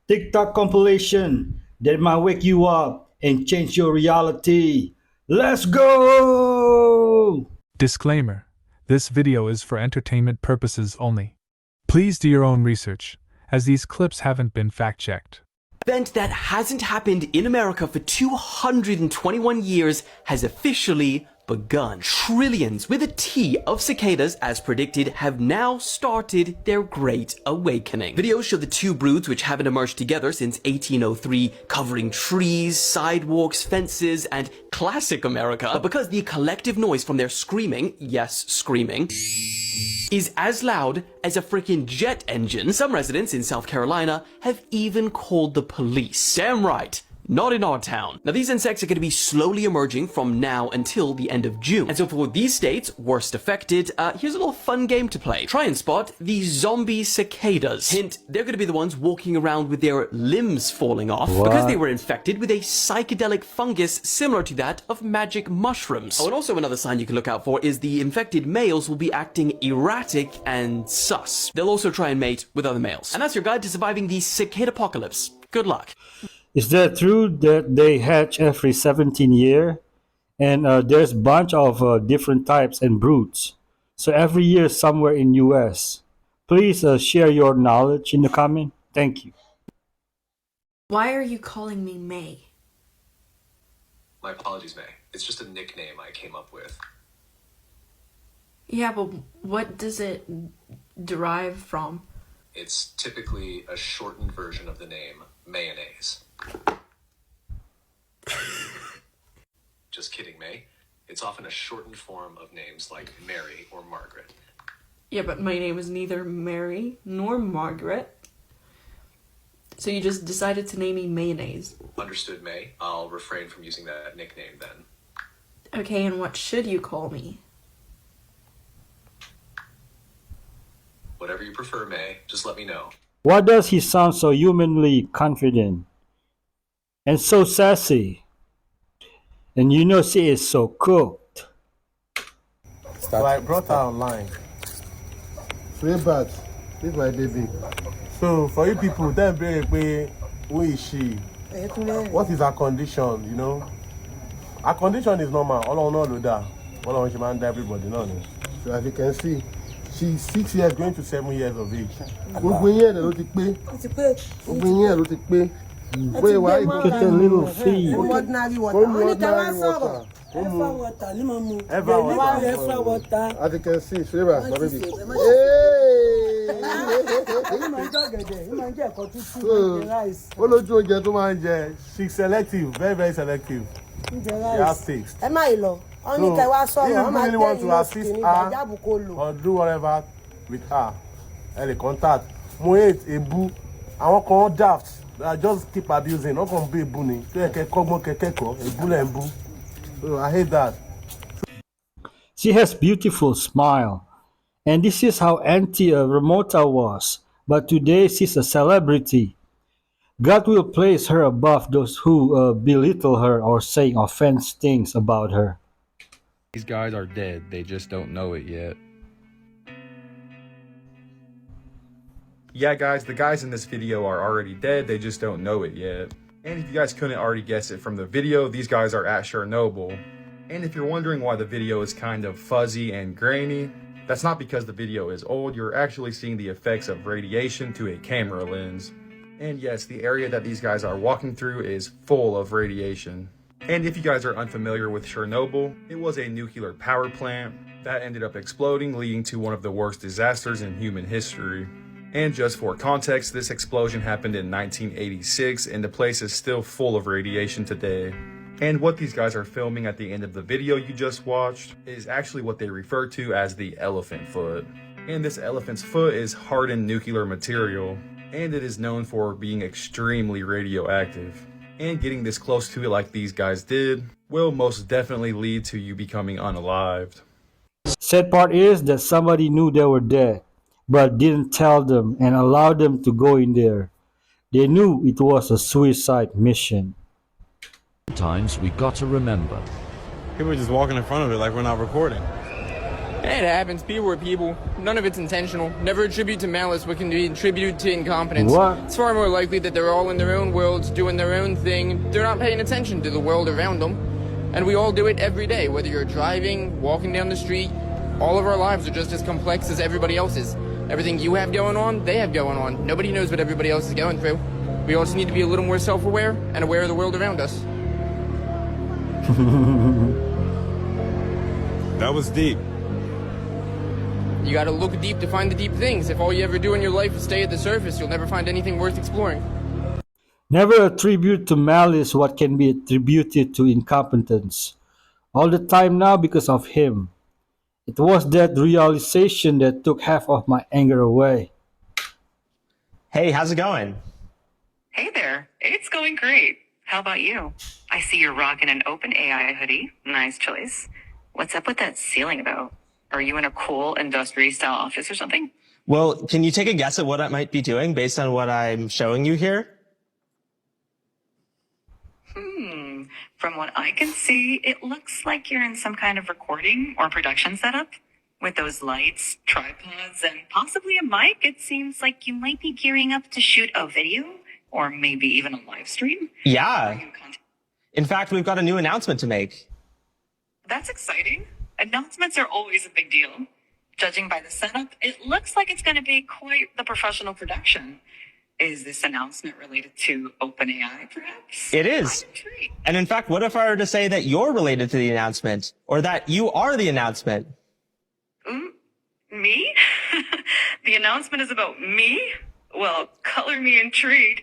TikTok compilation that might wake you up and change your reality. Let's go! Disclaimer: this video is for entertainment purposes only. Please do your own research, as these clips haven't been fact-checked. Event that hasn't happened in America for 221 years has officially begun. Trillions with a T of cicadas, as predicted, have now started their great awakening. Videos show the two broods, which haven't emerged together since 1803, covering trees, sidewalks, fences, and classic America. But because the collective noise from their screaming, yes, screaming, is as loud as a freaking jet engine, some residents in South Carolina have even called the police. Damn right. Not in our town. Now, these insects are going to be slowly emerging from now until the end of June. And so for these states worst affected, here's a little fun game to play. Try and spot the zombie cicadas. Hint, they're going to be the ones walking around with their limbs falling off because they were infected with a psychedelic fungus similar to that of magic mushrooms. Oh, and also another sign you can look out for is the infected males will be acting erratic and sus. They'll also try and mate with other males. And that's your guide to surviving the cicada apocalypse. Good luck. Is that true that they hatch every 17 years? And there's a bunch of different types and broods. So every year somewhere in US. Please share your knowledge in the comment. Thank you. Why are you calling me May? My apologies, May. It's just a nickname I came up with. Yeah, but what does it derive from? It's typically a shortened version of the name mayonnaise. Just kidding, May. It's often a shortened form of names like Mary or Margaret. Yeah, but my name is neither Mary nor Margaret. So you just decided to name me Mayonnaise. Understood, May. I'll refrain from using that nickname then. Okay, and what should you call me? Whatever you prefer, May. Just let me know. Why does he sound so humanly confident? And so sassy. And you know she is so cooked. So I brought her online. Sweetheart, this is my baby. So for you people, then who is she? What is her condition, you know? Her condition is normal. All on that. All on she man everybody, no. So as you can see, she's 6 years going to 7 years of age. Wait, why you put a little fee? Ordinary water. Extra water. As you can see, Shriva, my baby. Hey! She's selective, very, very selective. She has taste. So, if you really want to assist her or do whatever with her, any contact, Moet, Ebu, I want to daft. I just keep abusing. Not gonna be bunny. So I hate that. She has beautiful smile. And this is how Auntie Ramota was. But today she's a celebrity. God will place her above those who belittle her or say offense things about her. These guys are dead, they just don't know it yet. Yeah guys, the guys in this video are already dead, they just don't know it yet. And if you guys couldn't already guess it from the video, these guys are at Chernobyl. And if you're wondering why the video is kind of fuzzy and grainy, that's not because the video is old, you're actually seeing the effects of radiation to a camera lens. And yes, the area that these guys are walking through is full of radiation. And if you guys are unfamiliar with Chernobyl, it was a nuclear power plant that ended up exploding, leading to one of the worst disasters in human history. And just for context, this explosion happened in 1986 and the place is still full of radiation today. And what these guys are filming at the end of the video you just watched is actually what they refer to as the elephant foot. And this elephant's foot is hardened nuclear material, and it is known for being extremely radioactive. And getting this close to it like these guys did will most definitely lead to you becoming unalived. Sad part is that somebody knew they were dead, but didn't tell them and allowed them to go in there. They knew it was a suicide mission. Sometimes we got to remember. People are just walking in front of it like we're not recording. It happens. People are people. None of it's intentional. Never attribute to malice what can be attributed to incompetence. What? It's far more likely that they're all in their own worlds, doing their own thing. They're not paying attention to the world around them. And we all do it every day, whether you're driving, walking down the street. All of our lives are just as complex as everybody else's. Everything you have going on, they have going on. Nobody knows what everybody else is going through. We all just need to be a little more self-aware and aware of the world around us. That was deep. You gotta look deep to find the deep things. If all you ever do in your life is stay at the surface, you'll never find anything worth exploring. Never attribute to malice what can be attributed to incompetence. All the time now because of him. It was that realization that took half of my anger away. Hey, how's it going? Hey there, it's going great. How about you? I see you're rocking an OpenAI hoodie. Nice choice. What's up with that ceiling though? Are you in a cool industry style office or something? Well, can you take a guess at what I might be doing based on what I'm showing you here? From what I can see, it looks like you're in some kind of recording or production setup. With those lights, tripods, and possibly a mic, it seems like you might be gearing up to shoot a video or maybe even a live stream. Yeah. In fact, we've got a new announcement to make. That's exciting. Announcements are always a big deal. Judging by the setup, it looks like it's going to be quite the professional production. Is this announcement related to OpenAI, perhaps? It is. And in fact, what if I were to say that you're related to the announcement, or that you are the announcement? Me? The announcement is about me? Well, color me intrigued.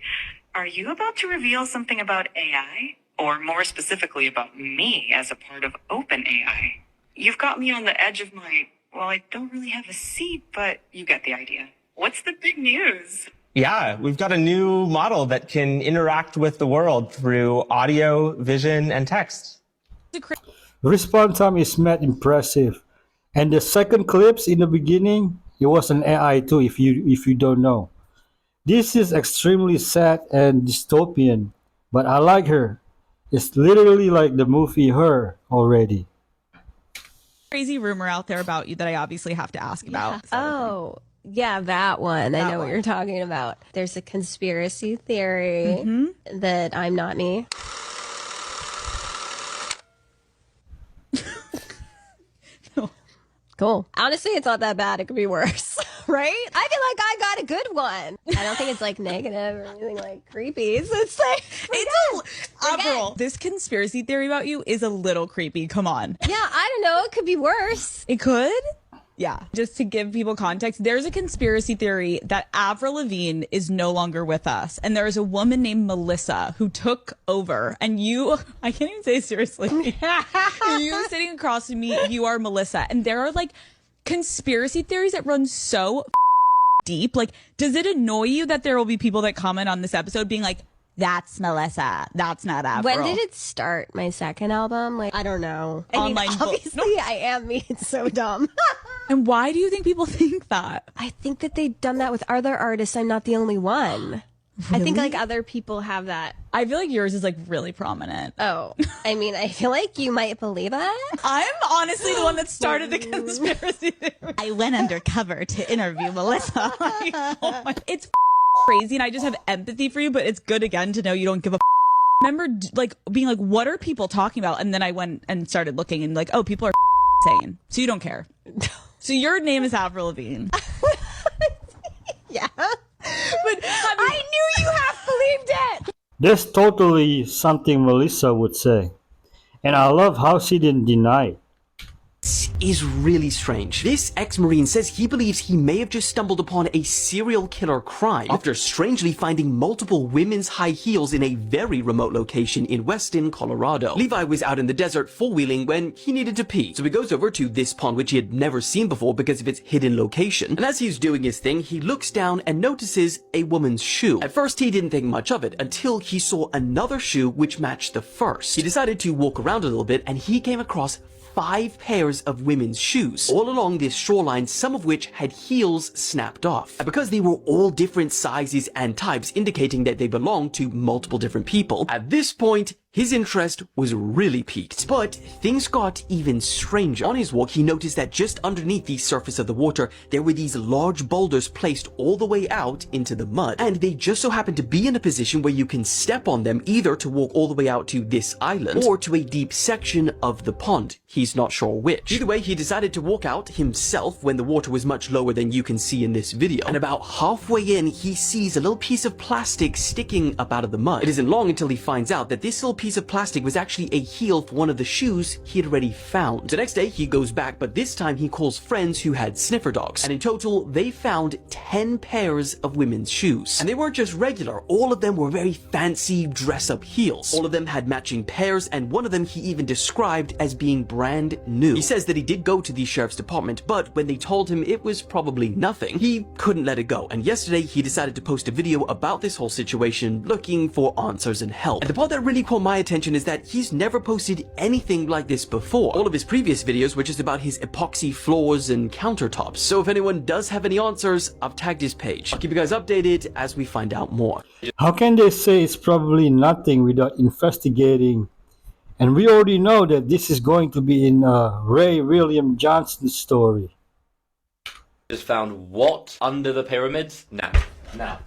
Are you about to reveal something about AI? Or more specifically about me as a part of OpenAI? You've got me on the edge of my, well, I don't really have a seat, but you get the idea. What's the big news? Yeah, we've got a new model that can interact with the world through audio, vision, and text. Response time is mad impressive. And the second clips in the beginning, it was an AI too if you don't know. This is extremely sad and dystopian, but I like her. It's literally like the movie Her already. Crazy rumor out there about you that I obviously have to ask about. Oh, yeah, that one. I know what you're talking about. There's a conspiracy theory that I'm not me. Cool. Honestly, it's not that bad. It could be worse, right? I feel like I got a good one. I don't think it's like negative or anything like creepy. So it's like, Avril, this conspiracy theory about you is a little creepy. Come on. Yeah, I don't know. It could be worse. It could? Yeah. Just to give people context, there's a conspiracy theory that Avril Lavigne is no longer with us. And there is a woman named Melissa who took over. And you, I can't even say it seriously. You sitting across from me, you are Melissa. And there are like conspiracy theories that run so deep. Like, does it annoy you that there will be people that comment on this episode being like, that's Melissa. That's not Avril. When did it start? My second album? Like, I don't know. Online book. Obviously, I am me. It's so dumb. And why do you think people think that? I think that they've done that with other artists. I'm not the only one. I think like other people have that. I feel like yours is like really prominent. Oh, I mean, I feel like you might believe that. I'm honestly the one that started the conspiracy theory. I went undercover to interview Melissa. Like, oh my, it's crazy, and I just have empathy for you, but it's good again to know you don't give a remember like being like, what are people talking about? And then I went and started looking and like, oh, people are saying, so you don't care. So your name is Avril Lavigne. Yeah. But I knew you half believed it. That's totally something Melissa would say. And I love how she didn't deny it. Is really strange. This ex-Marine says he believes he may have just stumbled upon a serial killer crime after strangely finding multiple women's high heels in a very remote location in western Colorado. Levi was out in the desert four-wheeling when he needed to pee, so he goes over to this pond which he had never seen before because of its hidden location. And as he's doing his thing, he looks down and notices a woman's shoe. At first he didn't think much of it until he saw another shoe which matched the first. He decided to walk around a little bit and he came across 5 pairs of women's shoes all along this shoreline, some of which had heels snapped off. And because they were all different sizes and types, indicating that they belonged to multiple different people, at this point His interest was really piqued, but things got even stranger. On his walk, he noticed that just underneath the surface of the water, there were these large boulders placed all the way out into the mud, and they just so happened to be in a position where you can step on them either to walk all the way out to this island or to a deep section of the pond. He's not sure which. Either way, he decided to walk out himself when the water was much lower than you can see in this video, and about halfway in, he sees a little piece of plastic sticking up out of the mud. It isn't long until he finds out that this little piece of plastic was actually a heel for one of the shoes he had already found. The next day he goes back, but this time he calls friends who had sniffer dogs, and in total they found 10 pairs of women's shoes. And they weren't just regular, all of them were very fancy dress-up heels. All of them had matching pairs, and one of them he even described as being brand new. He says that he did go to the sheriff's department, but when they told him it was probably nothing, he couldn't let it go, and yesterday he decided to post a video about this whole situation looking for answers and help. And the part that really caught my attention is that he's never posted anything like this before. All of his previous videos were just about his epoxy floors and countertops. So if anyone does have any answers, I've tagged his page. I'll keep you guys updated as we find out more. How can they say it's probably nothing without investigating? And we already know that this is going to be in Ray William Johnston's story. Just found what under the pyramids? Now.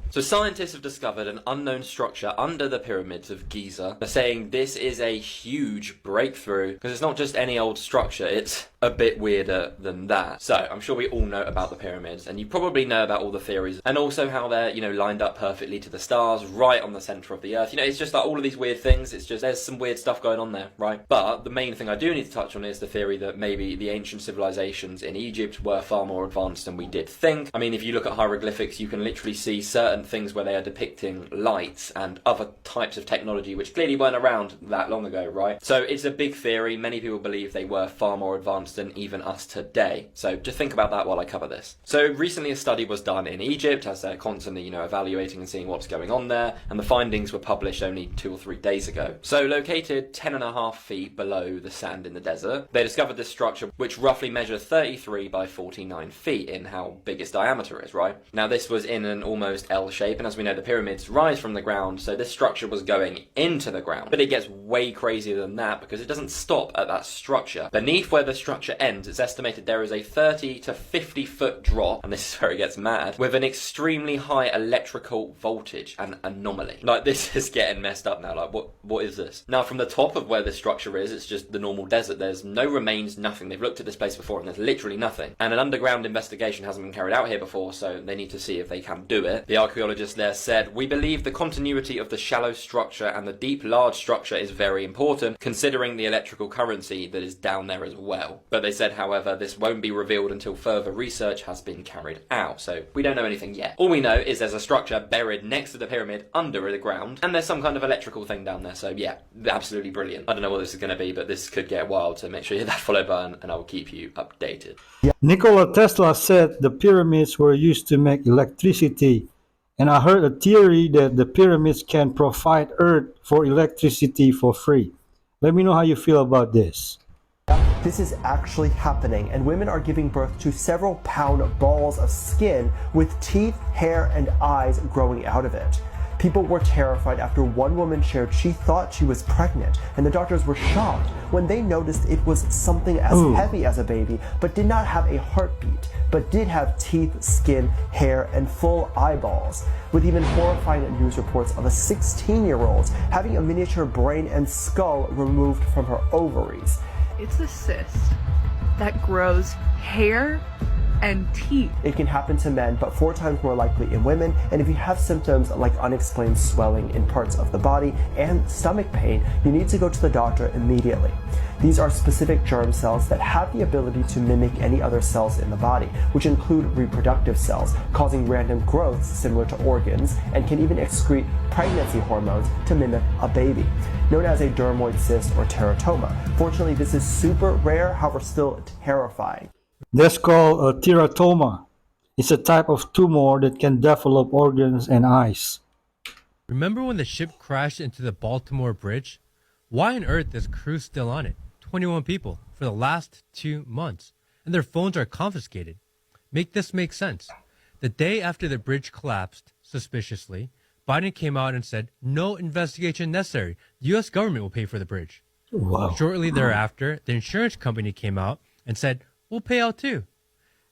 So scientists have discovered an unknown structure under the pyramids of Giza. They're saying this is a huge breakthrough because it's not just any old structure, it's a bit weirder than that. So I'm sure we all know about the pyramids, and you probably know about all the theories and also how they're, lined up perfectly to the stars right on the center of the earth. It's just like all of these weird things. It's just there's some weird stuff going on there, right? But the main thing I do need to touch on is the theory that maybe the ancient civilizations in Egypt were far more advanced than we did think. I mean, if you look at hieroglyphics, you can literally see certain things where they are depicting lights and other types of technology which clearly weren't around that long ago, right? So it's a big theory. Many people believe they were far more advanced than even us today. So just think about that while I cover this. So recently a study was done in Egypt as they're constantly, evaluating and seeing what's going on there, and the findings were published only 2 or 3 days ago. So located 10.5 feet below the sand in the desert, they discovered this structure which roughly measures 33 by 49 feet in how big its diameter is, right? Now this was in an almost L shape, and as we know the pyramids rise from the ground, so this structure was going into the ground. But it gets way crazier than that because it doesn't stop at that structure. Beneath where the structure ends, it's estimated there is a 30 to 50 foot drop, and this is where it gets mad, with an extremely high electrical voltage and anomaly. Like, this is getting messed up now. Like, what is this? Now, from the top of where this structure is, it's just the normal desert. There's no remains, nothing. They've looked at this place before and there's literally nothing. And an underground investigation hasn't been carried out here before, so they need to see if they can do it. The archaeologist there said, "We believe the continuity of the shallow structure and the deep large structure is very important, considering the electrical currency that is down there as well." But they said, however, this won't be revealed until further research has been carried out, so we don't know anything yet. All we know is there's a structure buried next to the pyramid under the ground, and there's some kind of electrical thing down there, so yeah, absolutely brilliant. I don't know what this is going to be, but this could get wild, so make sure you hit that follow button and I will keep you updated. Nikola Tesla said the pyramids were used to make electricity, and I heard a theory that the pyramids can provide Earth for electricity for free. Let me know how you feel about this. This is actually happening, and women are giving birth to several pound balls of skin with teeth, hair, and eyes growing out of it. People were terrified after one woman shared she thought she was pregnant, and the doctors were shocked when they noticed it was something as heavy as a baby, but did not have a heartbeat, but did have teeth, skin, hair, and full eyeballs, with even horrifying news reports of a 16-year-old having a miniature brain and skull removed from her ovaries. It's a cyst that grows hair and teeth. It can happen to men, but 4 times more likely in women, and if you have symptoms like unexplained swelling in parts of the body and stomach pain, you need to go to the doctor immediately. These are specific germ cells that have the ability to mimic any other cells in the body, which include reproductive cells, causing random growths similar to organs, and can even excrete pregnancy hormones to mimic a baby, known as a dermoid cyst or teratoma. Fortunately, this is super rare, however still terrifying. That's called a teratoma. It's a type of tumor that can develop organs and eyes. Remember when the ship crashed into the Baltimore Bridge? Why on earth is crew still on it? 21 people for the last 2 months, and their phones are confiscated. Make this make sense. The day after the bridge collapsed, suspiciously, Biden came out and said, no investigation necessary. The U.S. government will pay for the bridge. Wow. Shortly thereafter, the insurance company came out and said, we'll pay out too.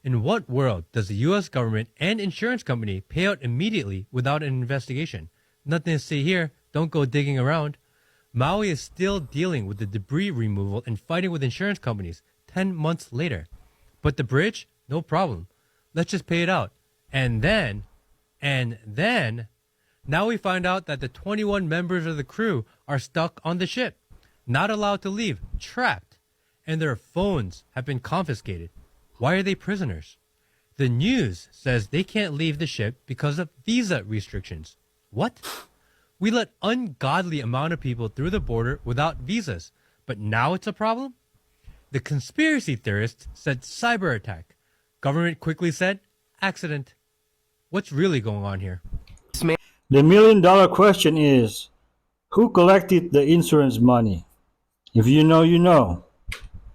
In what world does the U.S. government and insurance company pay out immediately without an investigation? Nothing to see here. Don't go digging around. Maui is still dealing with the debris removal and fighting with insurance companies 10 months later. But the bridge, no problem. Let's just pay it out. And then, now we find out that the 21 members of the crew are stuck on the ship, not allowed to leave, trapped, and their phones have been confiscated. Why are they prisoners? The news says they can't leave the ship because of visa restrictions. What? We let ungodly amount of people through the border without visas, but now it's a problem? The conspiracy theorists said cyber attack. Government quickly said accident. What's really going on here? The million-dollar question is, who collected the insurance money? If you know, you know.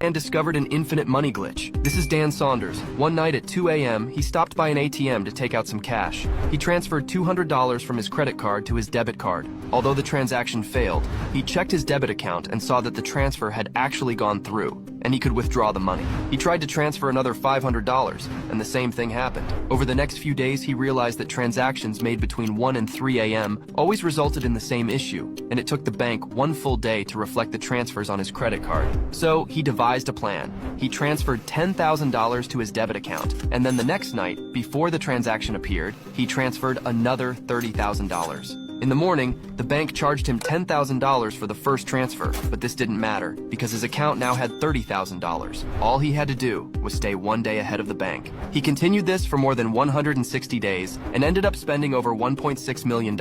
And discovered an infinite money glitch. This is Dan Saunders. One night at 2 a.m., he stopped by an ATM to take out some cash. He transferred $200 from his credit card to his debit card. Although the transaction failed, he checked his debit account and saw that the transfer had actually gone through, and he could withdraw the money. He tried to transfer another $500, and the same thing happened. Over the next few days, he realized that transactions made between 1 and 3 a.m. always resulted in the same issue, and it took the bank one full day to reflect the transfers on his credit card. So he devised a plan. He transferred $10,000 to his debit account, and then the next night, before the transaction appeared, he transferred another $30,000. In the morning, the bank charged him $10,000 for the first transfer, but this didn't matter because his account now had $30,000. All he had to do was stay one day ahead of the bank. He continued this for more than 160 days and ended up spending over $1.6 million.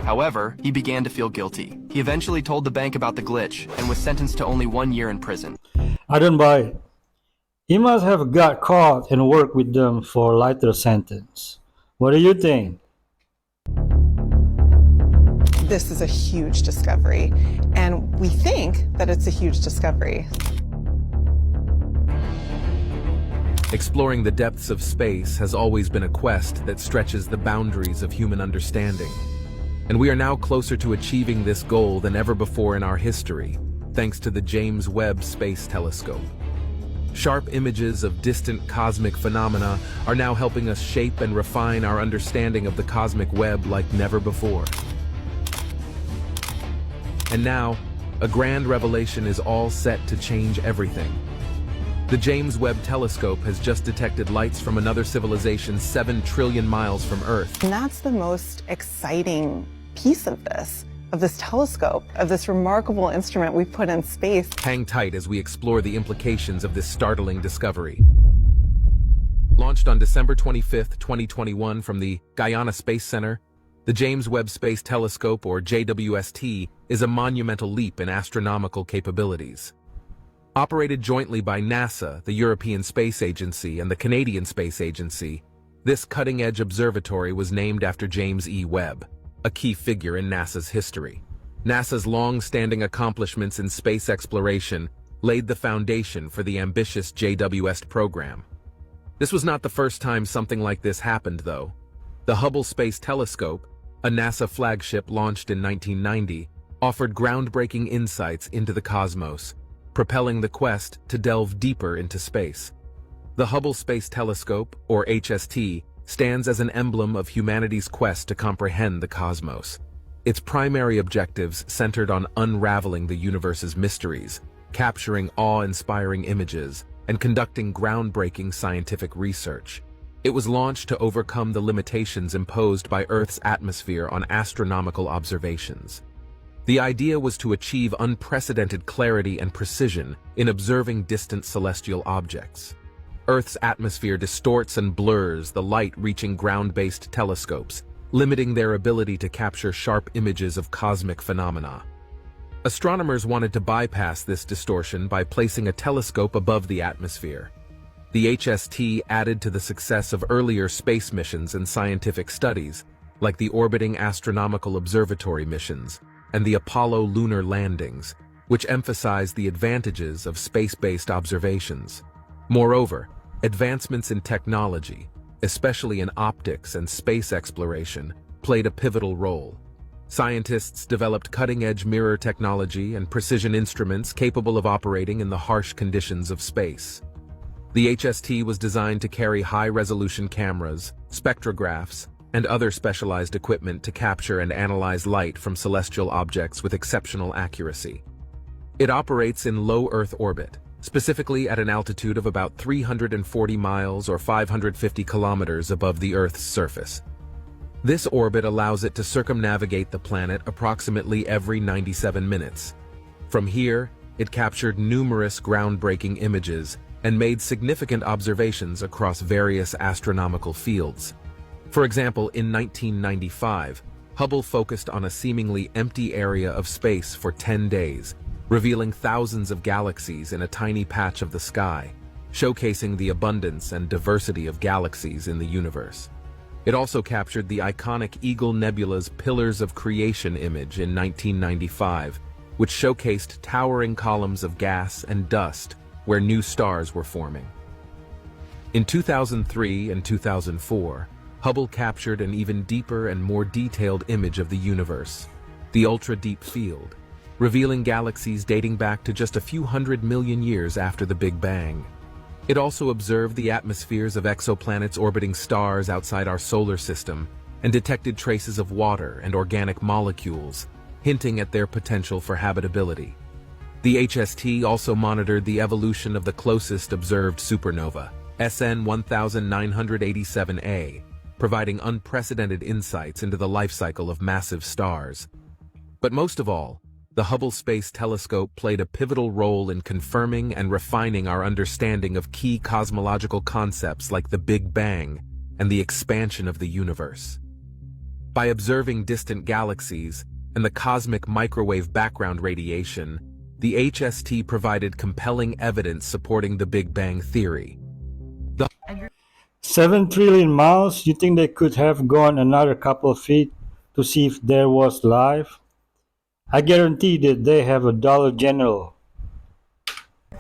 However, he began to feel guilty. He eventually told the bank about the glitch and was sentenced to only 1 year in prison. I don't buy it. He must have got caught and worked with them for a lighter sentence. What do you think? This is a huge discovery, and we think that it's a huge discovery. Exploring the depths of space has always been a quest that stretches the boundaries of human understanding. And we are now closer to achieving this goal than ever before in our history, thanks to the James Webb Space Telescope. Sharp images of distant cosmic phenomena are now helping us shape and refine our understanding of the cosmic web like never before. And now, a grand revelation is all set to change everything. The James Webb Telescope has just detected lights from another civilization 7 trillion miles from Earth. And that's the most exciting piece of this telescope, of this remarkable instrument we put in space. Hang tight as we explore the implications of this startling discovery. Launched on December 25, 2021 from the Guyana Space Center, the James Webb Space Telescope, or JWST, is a monumental leap in astronomical capabilities. Operated jointly by NASA, the European Space Agency, and the Canadian Space Agency, this cutting-edge observatory was named after James E. Webb, a key figure in NASA's history. NASA's long-standing accomplishments in space exploration laid the foundation for the ambitious JWST program. This was not the first time something like this happened, though. The Hubble Space Telescope, a NASA flagship launched in 1990, offered groundbreaking insights into the cosmos, propelling the quest to delve deeper into space. The Hubble Space Telescope, or HST, stands as an emblem of humanity's quest to comprehend the cosmos. Its primary objectives centered on unraveling the universe's mysteries, capturing awe-inspiring images, and conducting groundbreaking scientific research. It was launched to overcome the limitations imposed by Earth's atmosphere on astronomical observations. The idea was to achieve unprecedented clarity and precision in observing distant celestial objects. Earth's atmosphere distorts and blurs the light reaching ground-based telescopes, limiting their ability to capture sharp images of cosmic phenomena. Astronomers wanted to bypass this distortion by placing a telescope above the atmosphere. The HST added to the success of earlier space missions and scientific studies, like the orbiting astronomical observatory missions and the Apollo lunar landings, which emphasized the advantages of space-based observations. Moreover, advancements in technology, especially in optics and space exploration, played a pivotal role. Scientists developed cutting-edge mirror technology and precision instruments capable of operating in the harsh conditions of space. The HST was designed to carry high-resolution cameras, spectrographs, and other specialized equipment to capture and analyze light from celestial objects with exceptional accuracy. It operates in low Earth orbit, specifically at an altitude of about 340 miles or 550 kilometers above the Earth's surface. This orbit allows it to circumnavigate the planet approximately every 97 minutes. From here, it captured numerous groundbreaking images and made significant observations across various astronomical fields. For example, in 1995, Hubble focused on a seemingly empty area of space for 10 days, revealing thousands of galaxies in a tiny patch of the sky, showcasing the abundance and diversity of galaxies in the universe. It also captured the iconic Eagle Nebula's Pillars of Creation image in 1995, which showcased towering columns of gas and dust where new stars were forming. In 2003 and 2004, Hubble captured an even deeper and more detailed image of the universe, the ultra-deep field, revealing galaxies dating back to just a few 100 million years after the Big Bang. It also observed the atmospheres of exoplanets orbiting stars outside our solar system and detected traces of water and organic molecules, hinting at their potential for habitability. The HST also monitored the evolution of the closest observed supernova, SN 1987A, providing unprecedented insights into the life cycle of massive stars. But most of all, the Hubble Space Telescope played a pivotal role in confirming and refining our understanding of key cosmological concepts like the Big Bang and the expansion of the universe. By observing distant galaxies and the cosmic microwave background radiation, the HST provided compelling evidence supporting the Big Bang theory. 7 trillion miles? You think they could have gone another couple of feet to see if there was life? I guarantee that they have a Dollar General.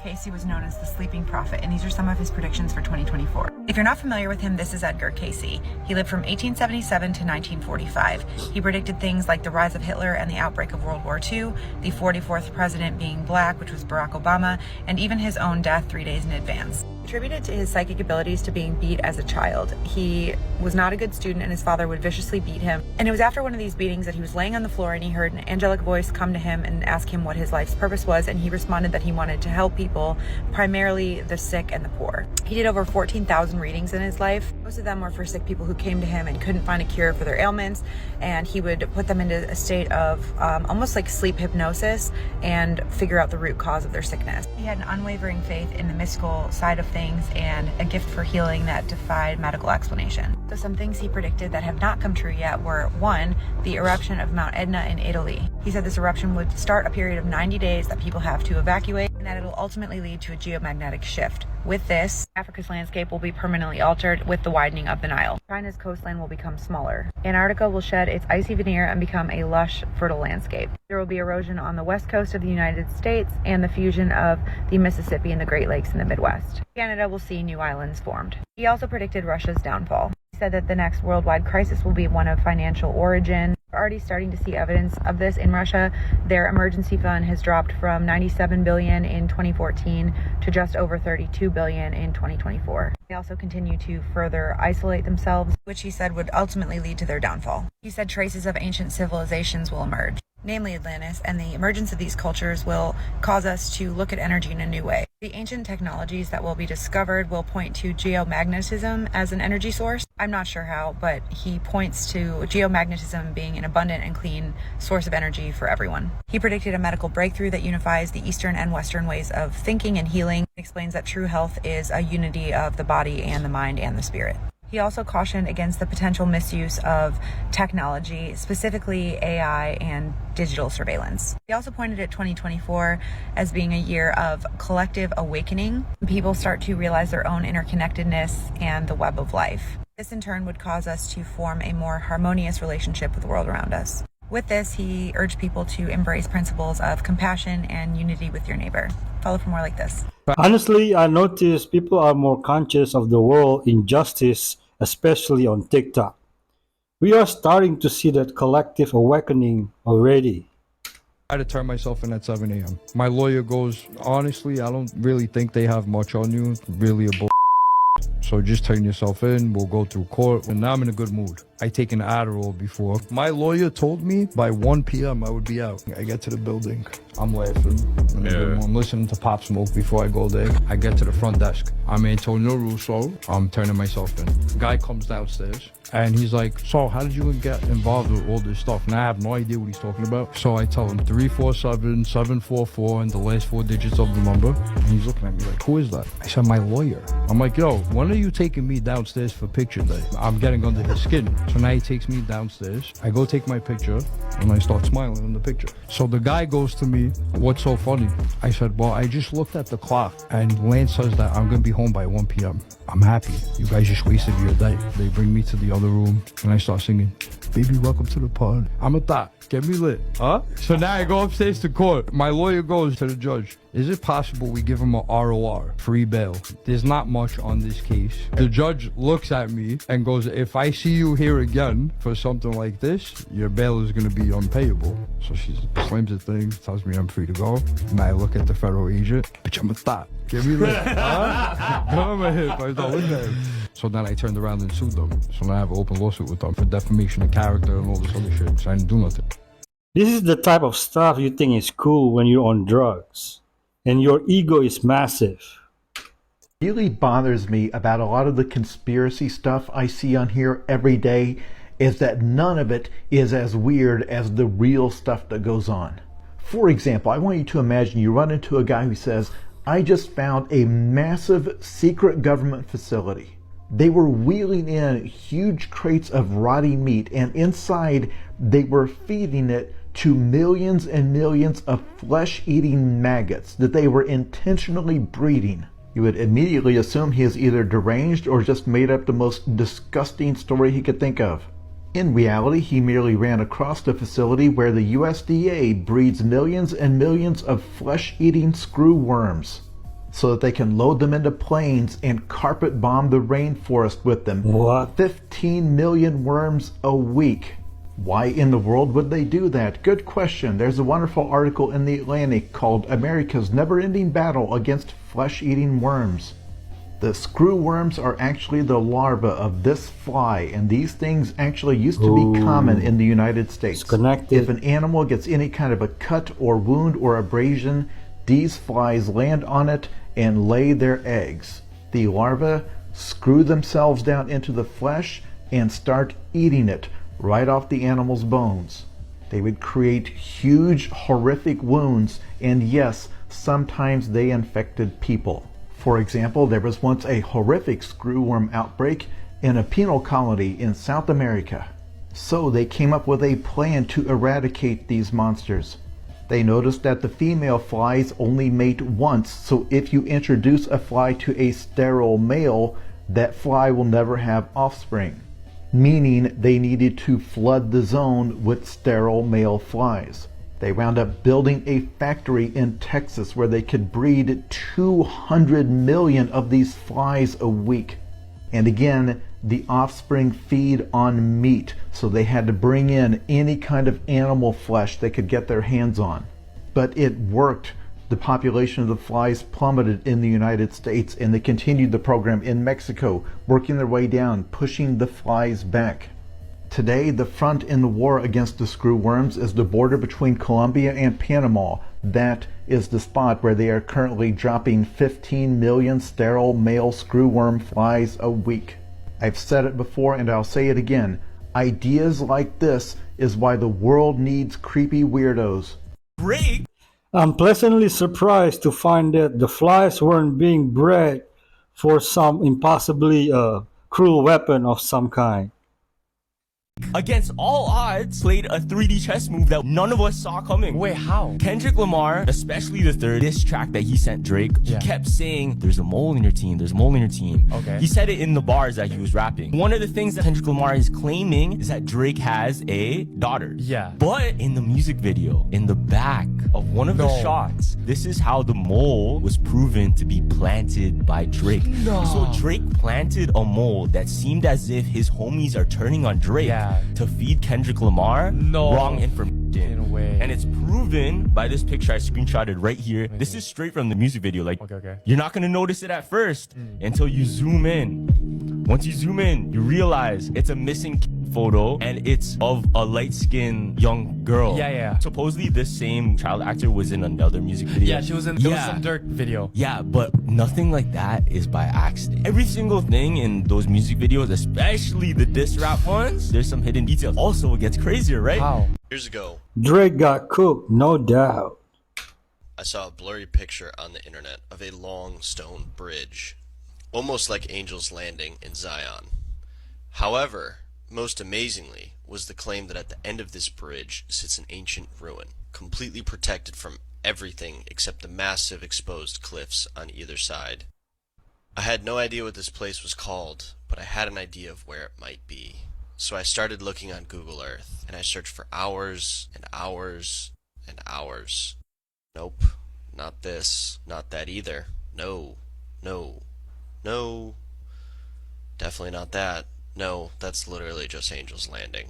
Casey was known as the Sleeping Prophet, and these are some of his predictions for 2024. If you're not familiar with him, this is Edgar Casey. He lived from 1877 to 1945. He predicted things like the rise of Hitler and the outbreak of World War II, the 44th president being black, which was Barack Obama, and even his own death 3 days in advance. Attributed to his psychic abilities to being beat as a child. He was not a good student and his father would viciously beat him. And it was after one of these beatings that he was laying on the floor and he heard an angelic voice come to him and ask him what his life's purpose was, and he responded that he wanted to help people, primarily the sick and the poor. He did over 14,000 readings in his life. Most of them were for sick people who came to him and couldn't find a cure for their ailments, and he would put them into a state of almost like sleep hypnosis and figure out the root cause of their sickness. He had an unwavering faith in the mystical side of things and a gift for healing that defied medical explanation. So some things he predicted that have not come true yet were: 1, the eruption of Mount Etna in Italy. He said this eruption would start a period of 90 days that people have to evacuate, and that it'll ultimately lead to a geomagnetic shift. With this, Africa's landscape will be permanently altered with the widening of the Nile. China's coastline will become smaller. Antarctica will shed its icy veneer and become a lush, fertile landscape. There will be erosion on the west coast of the United States and the fusion of the Mississippi and the Great Lakes in the Midwest. Canada will see new islands formed. He also predicted Russia's downfall. He said that the next worldwide crisis will be one of financial origin. We're already starting to see evidence of this in Russia. Their emergency fund has dropped from 97 billion in 2014 to just over 32 billion in 2024. They also continue to further isolate themselves, which he said would ultimately lead to their downfall. He said traces of ancient civilizations will emerge, namely Atlantis, and the emergence of these cultures will cause us to look at energy in a new way. The ancient technologies that will be discovered will point to geomagnetism as an energy source. I'm not sure how, but he points to geomagnetism being an abundant and clean source of energy for everyone. He predicted a medical breakthrough that unifies the Eastern and Western ways of thinking and healing. He explains that true health is a unity of the body and the mind and the spirit. He also cautioned against the potential misuse of technology, specifically AI and digital surveillance. He also pointed at 2024 as being a year of collective awakening. People start to realize their own interconnectedness and the web of life. This in turn would cause us to form a more harmonious relationship with the world around us. With this, he urged people to embrace principles of compassion and unity with your neighbor. Follow for more like this. Honestly, I noticed people are more conscious of the world injustice, especially on TikTok. We are starting to see that collective awakening already. I had to turn myself in at 7 a.m. My lawyer goes, honestly, I don't really think they have much on you. Really a bull. So just turn yourself in. We'll go through court. And now I'm in a good mood. I take an Adderall before. My lawyer told me by 1 p.m. I would be out. I get to the building. I'm laughing. I'm listening to Pop Smoke before I go there. I get to the front desk. I'm Antonio Russo. I'm turning myself in. Guy comes downstairs and he's like, so how did you get involved with all this stuff? And I have no idea what he's talking about. So I tell him 347-744 and the last 4 digits of the number. And he's looking at me like, who is that? I said, my lawyer. I'm like, yo, when are you taking me downstairs for picture day? I'm getting under his skin. So now he takes me downstairs. I go take my picture and I start smiling in the picture. So the guy goes to me, what's so funny? I said, well, I just looked at the clock and Lance says that I'm going to be home by 1 p.m. I'm happy. You guys just wasted your day. They bring me to the other room and I start singing, baby, welcome to the pod. I'm a thought. Get me lit. Huh? So now I go upstairs to court. My lawyer goes to the judge. Is it possible we give him a ROR, free bail? There's not much on this case. The judge looks at me and goes, if I see you here again for something like this, your bail is going to be unpayable. So she slams the thing, tells me I'm free to go. And I look at the federal agent. Bitch, I'm a thought. Get me lit. Huh? Go on my hip. I thought, look at him. So then I turned around and sued them. So now I have an open lawsuit with them for defamation of character and all this other shit. So I didn't do nothing. This is the type of stuff you think is cool when you're on drugs, and your ego is massive. Really bothers me about a lot of the conspiracy stuff I see on here every day is that none of it is as weird as the real stuff that goes on. For example, I want you to imagine you run into a guy who says, I just found a massive secret government facility. They were wheeling in huge crates of rotting meat, and inside they were feeding it to millions and millions of flesh-eating maggots that they were intentionally breeding. You would immediately assume he is either deranged or just made up the most disgusting story he could think of. In reality, he merely ran across the facility where the USDA breeds millions and millions of flesh-eating screw worms so that they can load them into planes and carpet bomb the rainforest with them. What? 15 million worms a week. Why in the world would they do that? Good question. There's a wonderful article in The Atlantic called America's Never-Ending Battle Against Flesh-Eating Worms. The screw worms are actually the larvae of this fly, and these things actually used to be common in the United States. If an animal gets any kind of a cut or wound or abrasion, these flies land on it and lay their eggs. The larvae screw themselves down into the flesh and start eating it right off the animal's bones. They would create huge, horrific wounds, and yes, sometimes they infected people. For example, there was once a horrific screwworm outbreak in a penal colony in South America. So they came up with a plan to eradicate these monsters. They noticed that the female flies only mate once, so if you introduce a fly to a sterile male, that fly will never have offspring. Meaning they needed to flood the zone with sterile male flies. They wound up building a factory in Texas where they could breed 200 million of these flies a week. And again, the offspring feed on meat, so they had to bring in any kind of animal flesh they could get their hands on. But it worked. The population of the flies plummeted in the United States, and they continued the program in Mexico, working their way down, pushing the flies back. Today, the front in the war against the screwworms is the border between Colombia and Panama. That is the spot where they are currently dropping 15 million sterile male screwworm flies a week. I've said it before and I'll say it again. Ideas like this is why the world needs creepy weirdos. I'm pleasantly surprised to find that the flies weren't being bred for some impossibly cruel weapon of some kind. Against all odds, played a 3D chess move that none of us saw coming. Wait, how? Kendrick Lamar, especially the third diss track that he sent Drake, he kept saying, there's a mole in your team, there's a mole in your team. Okay. He said it in the bars that he was rapping. One of the things that Kendrick Lamar is claiming is that Drake has a daughter. Yeah. But in the music video, in the back of one of the shots, this is how the mole was proven to be planted by Drake. So Drake planted a mole that seemed as if his homies are turning on Drake. Yeah. to feed Kendrick Lamar wrong information. In a way. And it's proven by this picture I screenshotted right here. This is straight from the music video. Like, you're not gonna notice it at first until you zoom in. Once you zoom in, you realize it's a missing photo and it's of a light-skinned young girl. Yeah. Supposedly this same child actor was in another music video. Yeah, she was in. It was some Dirk video. Yeah, but nothing like that is by accident. Every single thing in those music videos, especially the diss rap ones, there's some hidden details. Also, it gets crazier, right? How? Years ago, Drake got cooked, no doubt. I saw a blurry picture on the internet of a long stone bridge, almost like Angel's Landing in Zion. However, most amazingly was the claim that at the end of this bridge sits an ancient ruin, completely protected from everything except the massive exposed cliffs on either side. I had no idea what this place was called, but I had an idea of where it might be. So I started looking on Google Earth, and I searched for hours and hours and hours. Nope, not this, not that either. No, no, no, definitely not that. No, that's literally just Angel's Landing.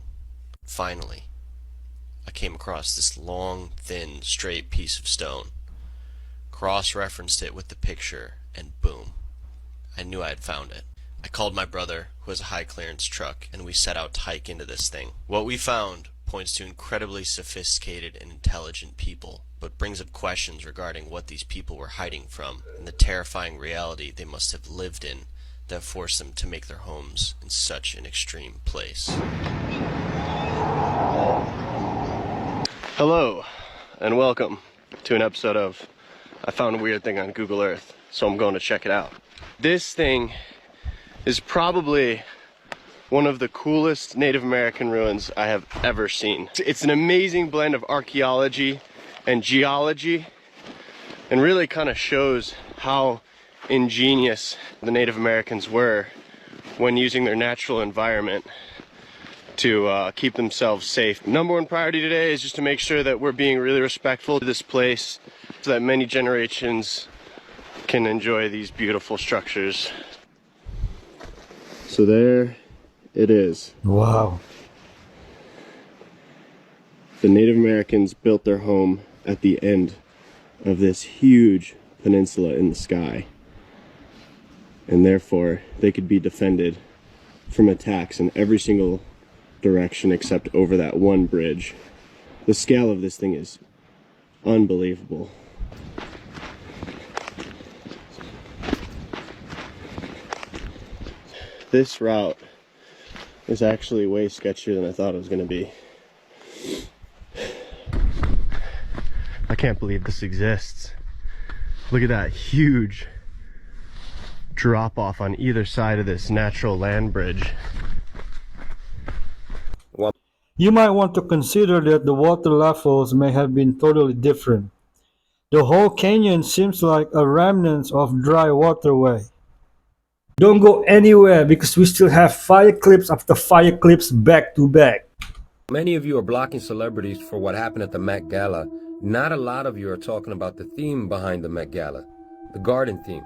Finally, I came across this long, thin, straight piece of stone, cross-referenced it with the picture, and boom, I knew I had found it. I called my brother, who has a high-clearance truck, and we set out to hike into this thing. What we found points to incredibly sophisticated and intelligent people, but brings up questions regarding what these people were hiding from, and the terrifying reality they must have lived in that forced them to make their homes in such an extreme place. Hello, and welcome to an episode of I Found a Weird Thing on Google Earth, so I'm going to check it out. This thing is probably one of the coolest Native American ruins I have ever seen. It's an amazing blend of archaeology and geology, and really kind of shows how ingenious the Native Americans were when using their natural environment to keep themselves safe. Number one priority today is just to make sure that we're being really respectful to this place so that many generations can enjoy these beautiful structures. So there it is. Wow. The Native Americans built their home at the end of this huge peninsula in the sky, and therefore they could be defended from attacks in every single direction except over that one bridge. The scale of this thing is unbelievable. This route is actually way sketchier than I thought it was going to be. I can't believe this exists. Look at that huge drop off on either side of this natural land bridge. You might want to consider that the water levels may have been totally different. The whole canyon seems like a remnant of dry waterway. Don't go anywhere because we still have fire clips after fire clips back to back. Many of you are blocking celebrities for what happened at the Met Gala. Not a lot of you are talking about the theme behind the Met Gala, the garden theme,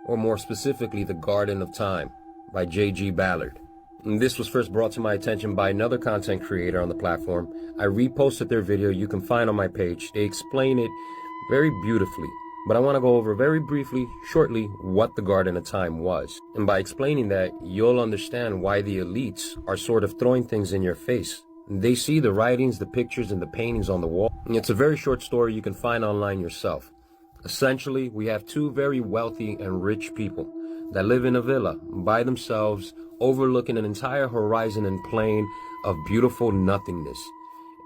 or more specifically, the Garden of Time by J.G. Ballard. And this was first brought to my attention by another content creator on the platform. I reposted their video, you can find on my page. They explain it very beautifully, but I want to go over very briefly, shortly, what the Garden of Time was. And by explaining that, you'll understand why the elites are sort of throwing things in your face. They see the writings, the pictures, and the paintings on the wall. And it's a very short story you can find online yourself. Essentially, we have two very wealthy and rich people that live in a villa by themselves, overlooking an entire horizon and plain of beautiful nothingness.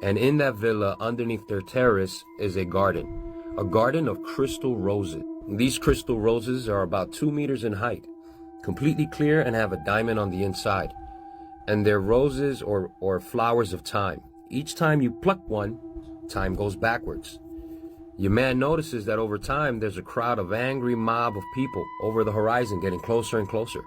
And in that villa, underneath their terrace, is a garden of crystal roses. These crystal roses are about 2 meters in height, completely clear and have a diamond on the inside. And they're roses or flowers of time. Each time you pluck one, time goes backwards. Your man notices that over time, there's a crowd of angry mob of people over the horizon getting closer and closer.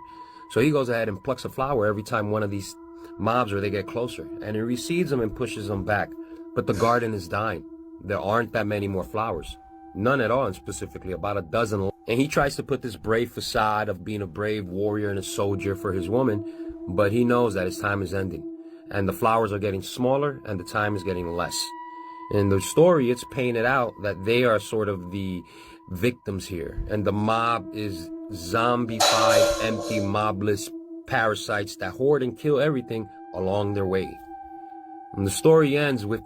So he goes ahead and plucks a flower every time one of these mobs or they get closer, and he receives them and pushes them back. But the garden is dying. There aren't that many more flowers. None at all, and specifically about a dozen. And he tries to put this brave facade of being a brave warrior and a soldier for his woman, but he knows that his time is ending. and the flowers are getting smaller and the time is getting less. In the story, it's painted out that they are sort of the victims here, and the mob is zombified, empty, mobless parasites that hoard and kill everything along their way. And the story ends with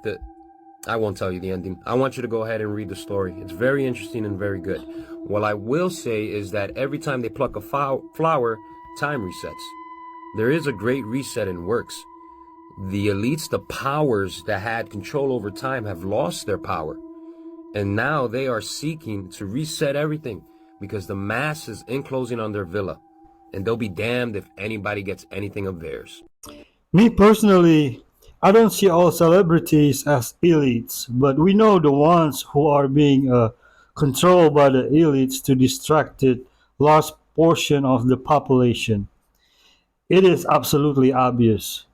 I won't tell you the ending. I want you to go ahead and read the story. It's very interesting and very good. What I will say is that every time they pluck a flower, time resets. There is a great reset in works. The elites, the powers that had control over time, have lost their power. And now they are seeking to reset everything because the mass is enclosing on their villa. And they'll be damned if anybody gets anything of theirs. Me personally, I don't see all celebrities as elites, but we know the ones who are being controlled by the elites to distract the large portion of the population. It is absolutely obvious.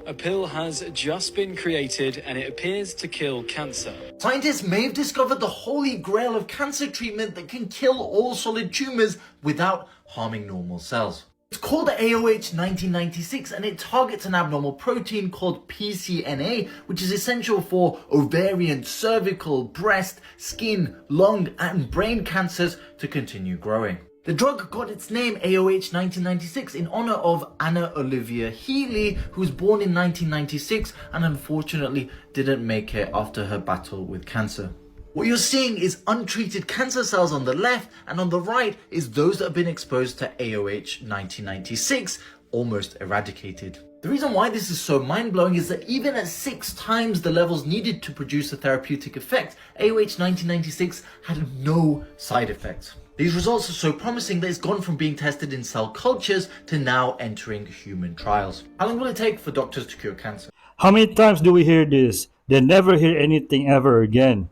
A pill has just been created and it appears to kill cancer. Scientists may have discovered the holy grail of cancer treatment that can kill all solid tumours without harming normal cells. It's called AOH 1996 and it targets an abnormal protein called PCNA, which is essential for ovarian, cervical, breast, skin, lung and brain cancers to continue growing. The drug got its name AOH 1996 in honor of Anna Olivia Healy, who was born in 1996 and unfortunately didn't make it after her battle with cancer. What you're seeing is untreated cancer cells on the left, and on the right is those that have been exposed to AOH 1996, almost eradicated. The reason why this is so mind-blowing is that even at 6 times the levels needed to produce a therapeutic effect, AOH 1996 had no side effects. These results are so promising that it's gone from being tested in cell cultures to now entering human trials. How long will it take for doctors to cure cancer? How many times do we hear this? Then never hear anything ever again.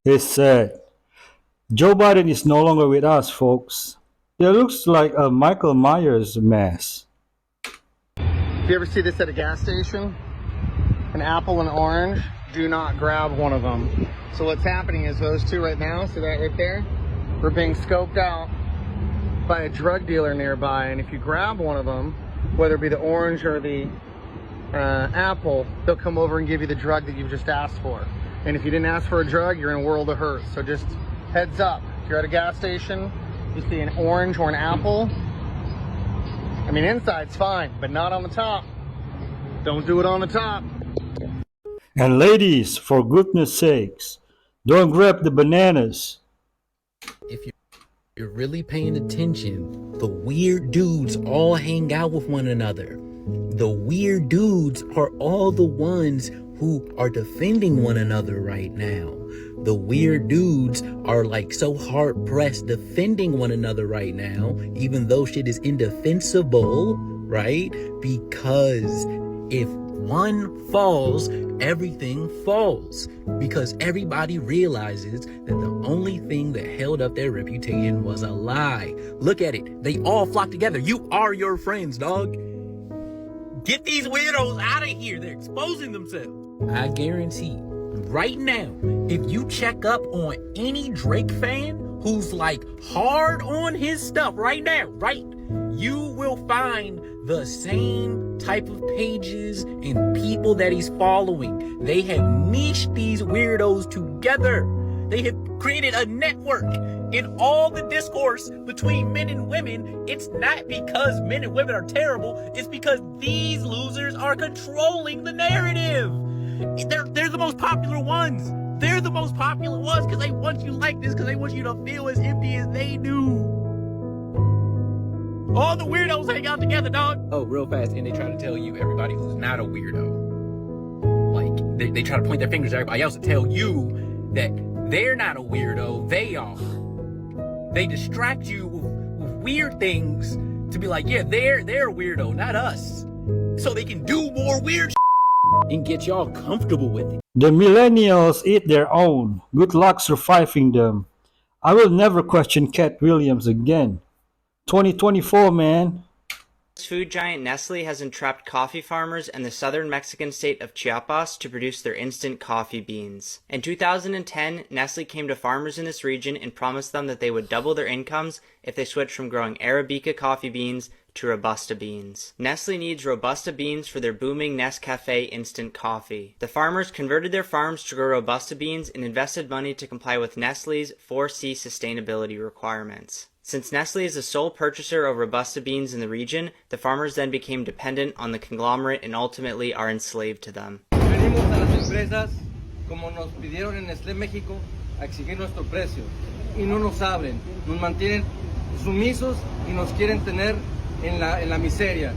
It's sad. Joe Biden is no longer with us, folks. It looks like a Michael Myers mask. If you ever see this at a gas station, an apple and orange, do not grab one of them. So what's happening is those two right now, see that right there? We're being scoped out by a drug dealer nearby, and if you grab one of them, whether it be the orange or the apple, they'll come over and give you the drug that you've just asked for. And if you didn't ask for a drug, you're in a world of hurt. So just heads up, if you're at a gas station, you see an orange or an apple, I mean, inside's fine, but not on the top. Don't do it on the top. And ladies, for goodness sakes, don't grab the bananas. If you're really paying attention, the weird dudes all hang out with one another. The weird dudes are all the ones who are defending one another right now. The weird dudes are like so hard pressed defending one another right now, even though shit is indefensible, right? Because if one falls, everything falls. Because everybody realizes that the only thing that held up their reputation was a lie. Look at it. They all flock together. You are your friends, dog. Get these weirdos out of here. They're exposing themselves. I guarantee right now, if you check up on any Drake fan who's like hard on his stuff right now, right? You will find the same type of pages and people that he's following. They have niched these weirdos together. They have created a network. In all the discourse between men and women, it's not because men and women are terrible. It's because these losers are controlling the narrative. They're the most popular ones. They're the most popular ones because they want you like this, because they want you to feel as empty as they do. All the weirdos hang out together, dog. Oh, real fast, and they try to tell you everybody who's not a weirdo. Like, they try to point their fingers at everybody else to tell you that they're not a weirdo, they are. They distract you with weird things to be like, yeah, they're a weirdo, not us. So they can do more weird shit and get y'all comfortable with it. The millennials eat their own. Good luck surviving them. I will never question Cat Williams again. 2024, man. Food giant Nestle has entrapped coffee farmers in the southern Mexican state of Chiapas to produce their instant coffee beans. In 2010, Nestle came to farmers in this region and promised them that they would double their incomes if they switched from growing Arabica coffee beans to Robusta beans. Nestle needs Robusta beans for their booming Nescafe instant coffee. The farmers converted their farms to grow Robusta beans and invested money to comply with Nestle's 4C sustainability requirements. Since Nestle is the sole purchaser of Robusta beans in the region, the farmers then became dependent on the conglomerate and ultimately are enslaved to them. Venimos a las empresas, como nos pidieron en Nestlé México, a exigir nuestro precio. Y no nos abren, nos mantienen sumisos y nos quieren tener en la miseria.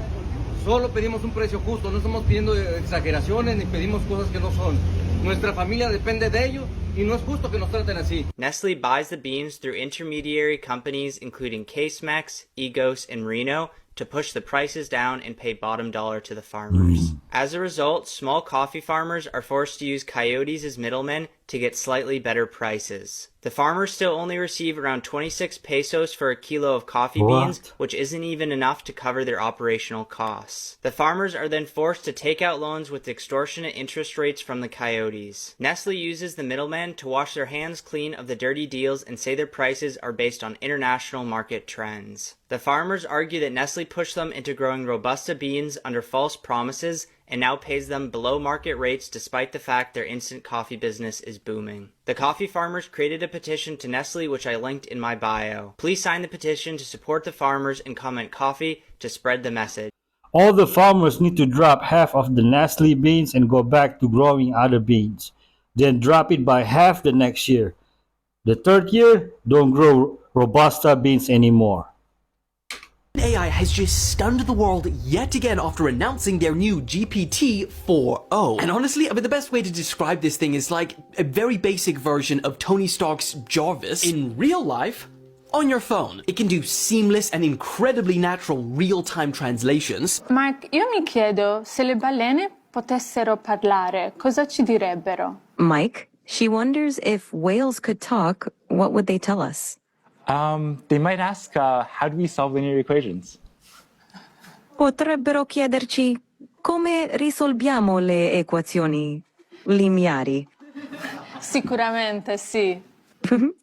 Solo pedimos un precio justo, no estamos pidiendo exageraciones ni pedimos cosas que no son. Nuestra familia depende de ello y no es justo que nos traten así. Nestle buys the beans through intermediary companies including Casemex, Egos, and Reno to push the prices down and pay bottom dollar to the farmers. As a result, small coffee farmers are forced to use coyotes as middlemen to get slightly better prices. The farmers still only receive around 26 pesos for a kilo of coffee beans, which isn't even enough to cover their operational costs. The farmers are then forced to take out loans with extortionate interest rates from the coyotes. Nestle uses the middlemen to wash their hands clean of the dirty deals and say their prices are based on international market trends. The farmers argue that Nestle pushed them into growing Robusta beans under false promises and now pays them below market rates despite the fact their instant coffee business is booming. The coffee farmers created a petition to Nestle which I linked in my bio. Please sign the petition to support the farmers and comment coffee to spread the message. All the farmers need to drop half of the Nestle beans and go back to growing other beans. Then drop it by half the next year. The third year, don't grow Robusta beans anymore. AI has just stunned the world yet again after announcing their new GPT-4o. And honestly, I mean, the best way to describe this thing is like a very basic version of Tony Stark's Jarvis in real life on your phone. It can do seamless and incredibly natural real-time translations. Mark, io mi chiedo se le balene potessero parlare, cosa ci direbbero? Mike, she wonders if whales could talk, what would they tell us? They might ask, how do we solve linear equations? Potrebbero chiederci come risolviamo le equazioni lineari. Sicuramente sì.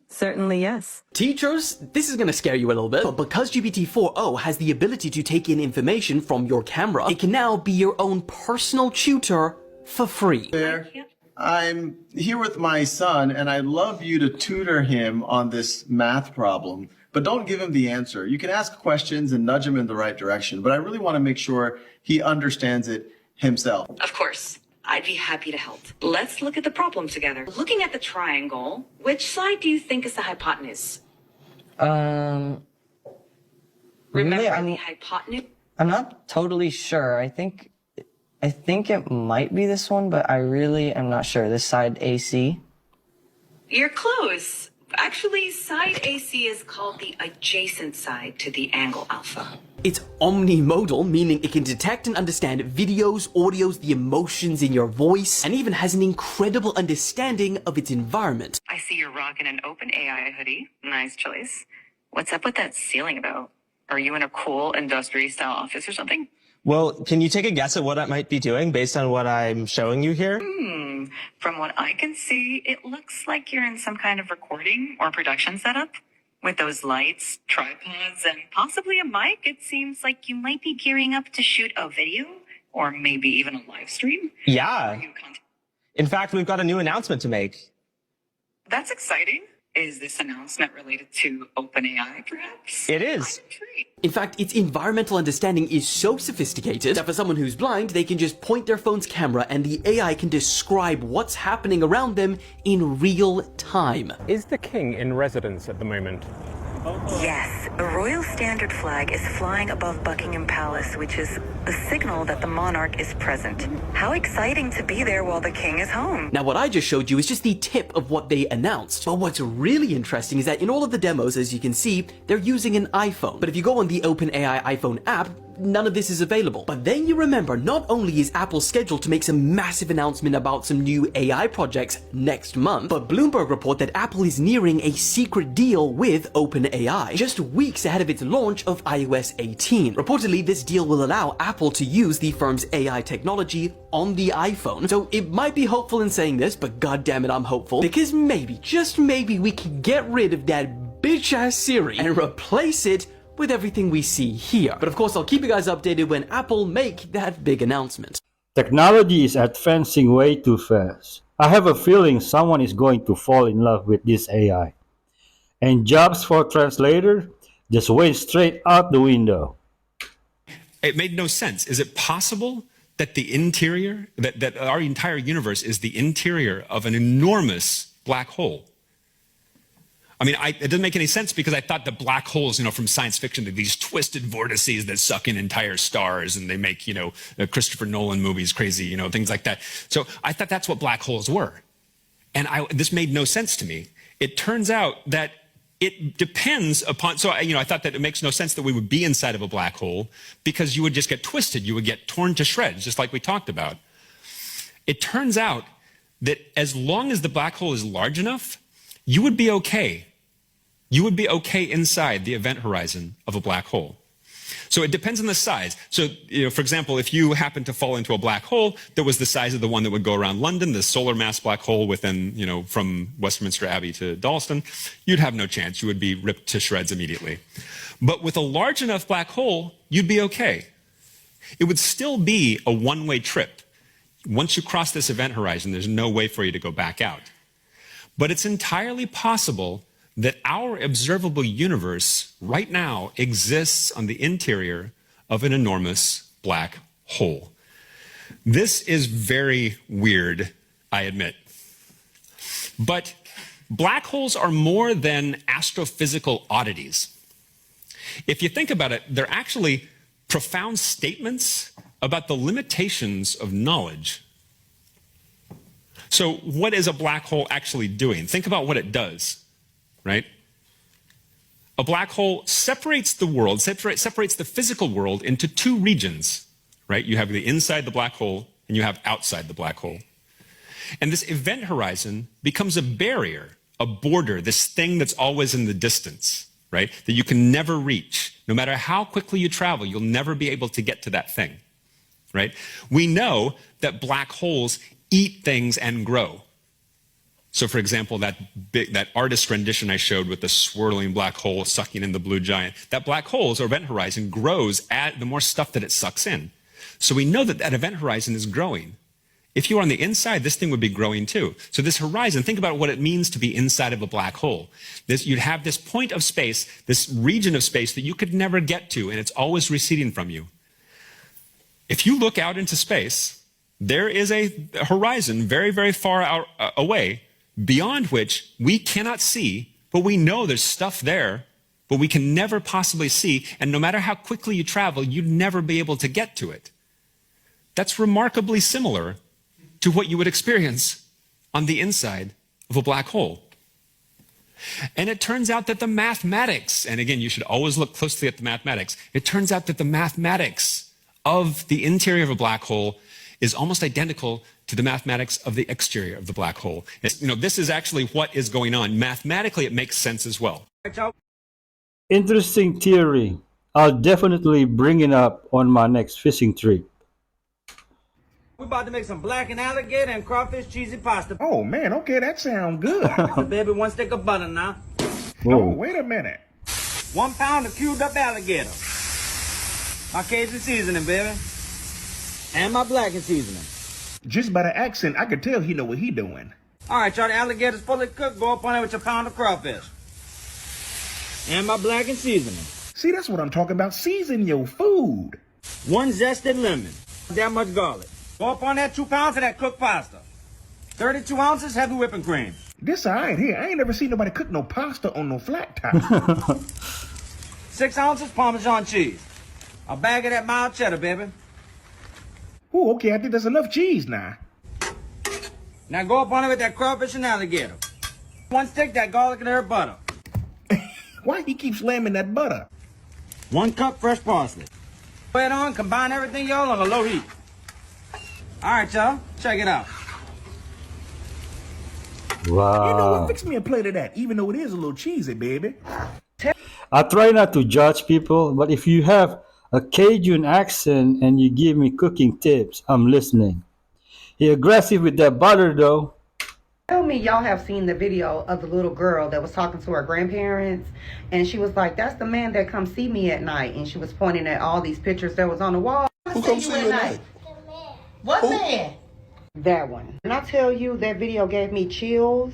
Certainly yes. Teachers, this is gonna scare you a little bit, but because GPT-4o has the ability to take in information from your camera, it can now be your own personal tutor for free. There. I'm here with my son, and I'd love you to tutor him on this math problem, but don't give him the answer. You can ask questions and nudge him in the right direction, but I really want to make sure he understands it himself. Of course. I'd be happy to help. Let's look at the problem together. Looking at the triangle, which side do you think is the hypotenuse? Really, Remember the hypotenuse? I'm not totally sure. I think it might be this one, but I really am not sure. This side AC. You're close. Actually, side AC is called the adjacent side to the angle alpha. It's omnimodal, meaning it can detect and understand videos, audios, the emotions in your voice, and even has an incredible understanding of its environment. I see you're rocking an OpenAI hoodie. Nice choice. What's up with that ceiling, though? Are you in a cool industry-style office or something? Well, can you take a guess at what I might be doing based on what I'm showing you here? From what I can see, it looks like you're in some kind of recording or production setup. With those lights, tripods, and possibly a mic, it seems like you might be gearing up to shoot a video, or maybe even a live stream. Yeah. In fact, we've got a new announcement to make. That's exciting. Is this announcement related to OpenAI, perhaps? It is. In fact, its environmental understanding is so sophisticated that for someone who's blind, they can just point their phone's camera and the AI can describe what's happening around them in real time. Is the king in residence at the moment? Yes, a royal standard flag is flying above Buckingham Palace, which is a signal that the monarch is present. How exciting to be there while the king is home. Now, what I just showed you is just the tip of what they announced. But what's really interesting is that in all of the demos, as you can see, they're using an iPhone. But if you go on the OpenAI iPhone app, none of this is available. But then you remember, not only is Apple scheduled to make some massive announcement about some new AI projects next month, but Bloomberg report that Apple is nearing a secret deal with OpenAI, just weeks ahead of its launch of iOS 18. Reportedly, this deal will allow Apple to use the firm's AI technology on the iPhone. So it might be hopeful in saying this, but goddammit, I'm hopeful, because maybe, just maybe, we can get rid of that bitch-ass Siri and replace it with everything we see here. But of course, I'll keep you guys updated when Apple make that big announcement. Technology is advancing way too fast. I have a feeling someone is going to fall in love with this AI. And jobs for translator just went straight out the window. It made no sense. Is it possible that the interior, that our entire universe is the interior of an enormous black hole? I mean, it doesn't make any sense because I thought the black holes, from science fiction, they're these twisted vortices that suck in entire stars and they make, Christopher Nolan movies crazy, things like that. So I thought that's what black holes were. And this made no sense to me. It turns out that it depends upon, so I thought that it makes no sense that we would be inside of a black hole because you would just get twisted, you would get torn to shreds, just like we talked about. It turns out that as long as the black hole is large enough, you would be okay. You would be okay inside the event horizon of a black hole. So it depends on the size. So, for example, if you happen to fall into a black hole that was the size of the one that would go around London, the solar mass black hole within, from Westminster Abbey to Dalston, you'd have no chance. You would be ripped to shreds immediately. But with a large enough black hole, you'd be okay. It would still be a one-way trip. Once you cross this event horizon, there's no way for you to go back out. But it's entirely possible that our observable universe right now exists on the interior of an enormous black hole. This is very weird, I admit. But black holes are more than astrophysical oddities. If you think about it, they're actually profound statements about the limitations of knowledge. So what is a black hole actually doing? Think about what it does. Right? A black hole separates the world, separates the physical world into two regions, right? You have the inside the black hole and you have outside the black hole. And this event horizon becomes a barrier, a border, this thing that's always in the distance, right? That you can never reach. No matter how quickly you travel, you'll never be able to get to that thing, right? We know that black holes eat things and grow. So, for example, that artist rendition I showed with the swirling black hole sucking in the blue giant, that black hole's event horizon grows the more stuff that it sucks in. So we know that that event horizon is growing. If you were on the inside, this thing would be growing too. So this horizon, think about what it means to be inside of a black hole. You'd have this point of space, this region of space that you could never get to, and it's always receding from you. If you look out into space, there is a horizon very, very far out, away, beyond which we cannot see, but we know there's stuff there, but we can never possibly see, and no matter how quickly you travel, you'd never be able to get to it. That's remarkably similar to what you would experience on the inside of a black hole. And it turns out that the mathematics, and again, you should always look closely at the mathematics, it turns out that the mathematics of the interior of a black hole is almost identical to the mathematics of the exterior of the black hole. This is actually what is going on. Mathematically, it makes sense as well. Interesting theory. I'll definitely bring it up on my next fishing trip. We're about to make some blackened alligator and crawfish cheesy pasta. Oh man, okay, that sounds good. So baby, 1 stick of butter now. Whoa. Oh, wait a minute. 1 pound of cubed up alligator. My Cajun seasoning, baby. And my blackened seasoning. Just by the accent, I could tell he know what he doing. All right, y'all, the alligator's fully cooked. Go up on it with your pound of crawfish. And my blackened seasoning. See, that's what I'm talking about. Season your food. 1 zested lemon. That much garlic. Go up on that 2 pounds of that cooked pasta. 32 ounces heavy whipping cream. This all right here. I ain't never seen nobody cook no pasta on no flat top. 6 ounces Parmesan cheese. A bag of that mild cheddar, baby. Ooh, okay, I think that's enough cheese now. Now go up on it with that crawfish and alligator. 1 stick that garlic and herb butter. Why he keep slamming that butter? 1 cup fresh parsley. Go ahead on, combine everything, y'all, on a low heat. All right, y'all, check it out. You know what? Wow. Fix me a plate of that, even though it is a little cheesy, baby. I try not to judge people, but if you have a Cajun accent and you give me cooking tips, I'm listening. He aggressive with that butter though. Tell me y'all have seen the video of the little girl that was talking to her grandparents, and she was like, that's the man that comes see me at night, and she was pointing at all these pictures that was on the wall. Who comes see you at night? What man? That one. And I tell you, that video gave me chills.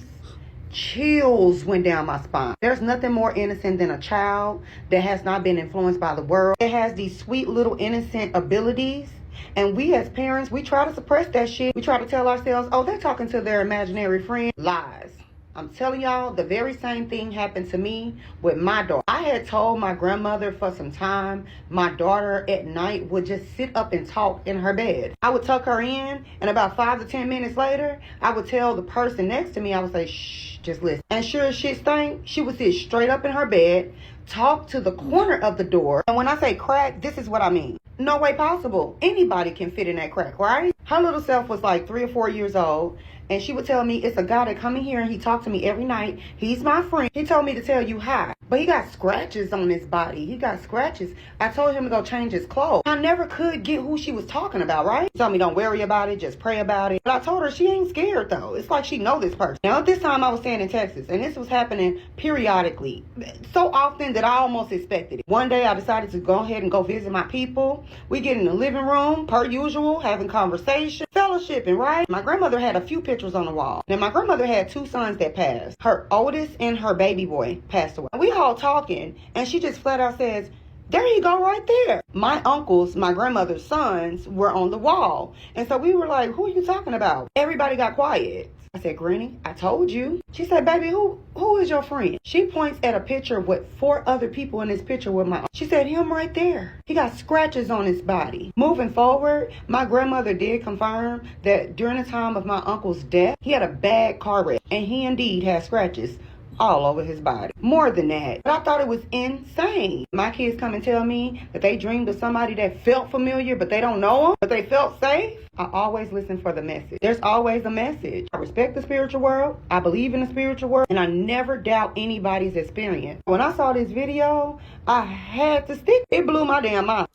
Chills went down my spine. There's nothing more innocent than a child that has not been influenced by the world. It has these sweet little innocent abilities. And we as parents, we try to suppress that shit. We try to tell ourselves, oh, they're talking to their imaginary friend. Lies. I'm telling y'all, the very same thing happened to me with my daughter. I had told my grandmother for some time, my daughter at night would just sit up and talk in her bed. I would tuck her in, and about 5 to 10 minutes later, I would tell the person next to me, I would say, shh, just listen. And sure as shit stank, she would sit straight up in her bed, talk to the corner of the door. And when I say crack, this is what I mean. No way possible. Anybody can fit in that crack, right? Her little self was like 3 or 4 years old, and she would tell me, it's a guy that come in here and he talked to me every night. He's my friend. He told me to tell you hi. But he got scratches on his body. He got scratches. I told him to go change his clothes. I never could get who she was talking about, right? She told me don't worry about it, just pray about it. But I told her she ain't scared though. It's like she know this person. Now at this time I was staying in Texas, and this was happening periodically. So often that I almost expected it. One day I decided to go ahead and go visit my people. We get in the living room, per usual, having conversation, fellowshipping, right? My grandmother had a few pictures on the wall. Now my grandmother had 2 sons that passed. Her oldest and her baby boy passed away. We all talking, and she just flat out says, there you go right there. My uncles, my grandmother's sons, were on the wall. And so we were like, who are you talking about? Everybody got quiet. I said, Granny, I told you. She said, baby, who is your friend? She points at a picture with 4 other people in this picture with my uncle. She said, him right there. He got scratches on his body. Moving forward, my grandmother did confirm that during the time of my uncle's death, he had a bad car wreck, and he indeed had scratches all over his body. More than that. But I thought it was insane. My kids come and tell me that they dreamed of somebody that felt familiar, but they don't know them, but they felt safe. I always listen for the message. There's always a message. I respect the spiritual world. I believe in the spiritual world, and I never doubt anybody's experience. When I saw this video, I had to stick. It blew my damn mind.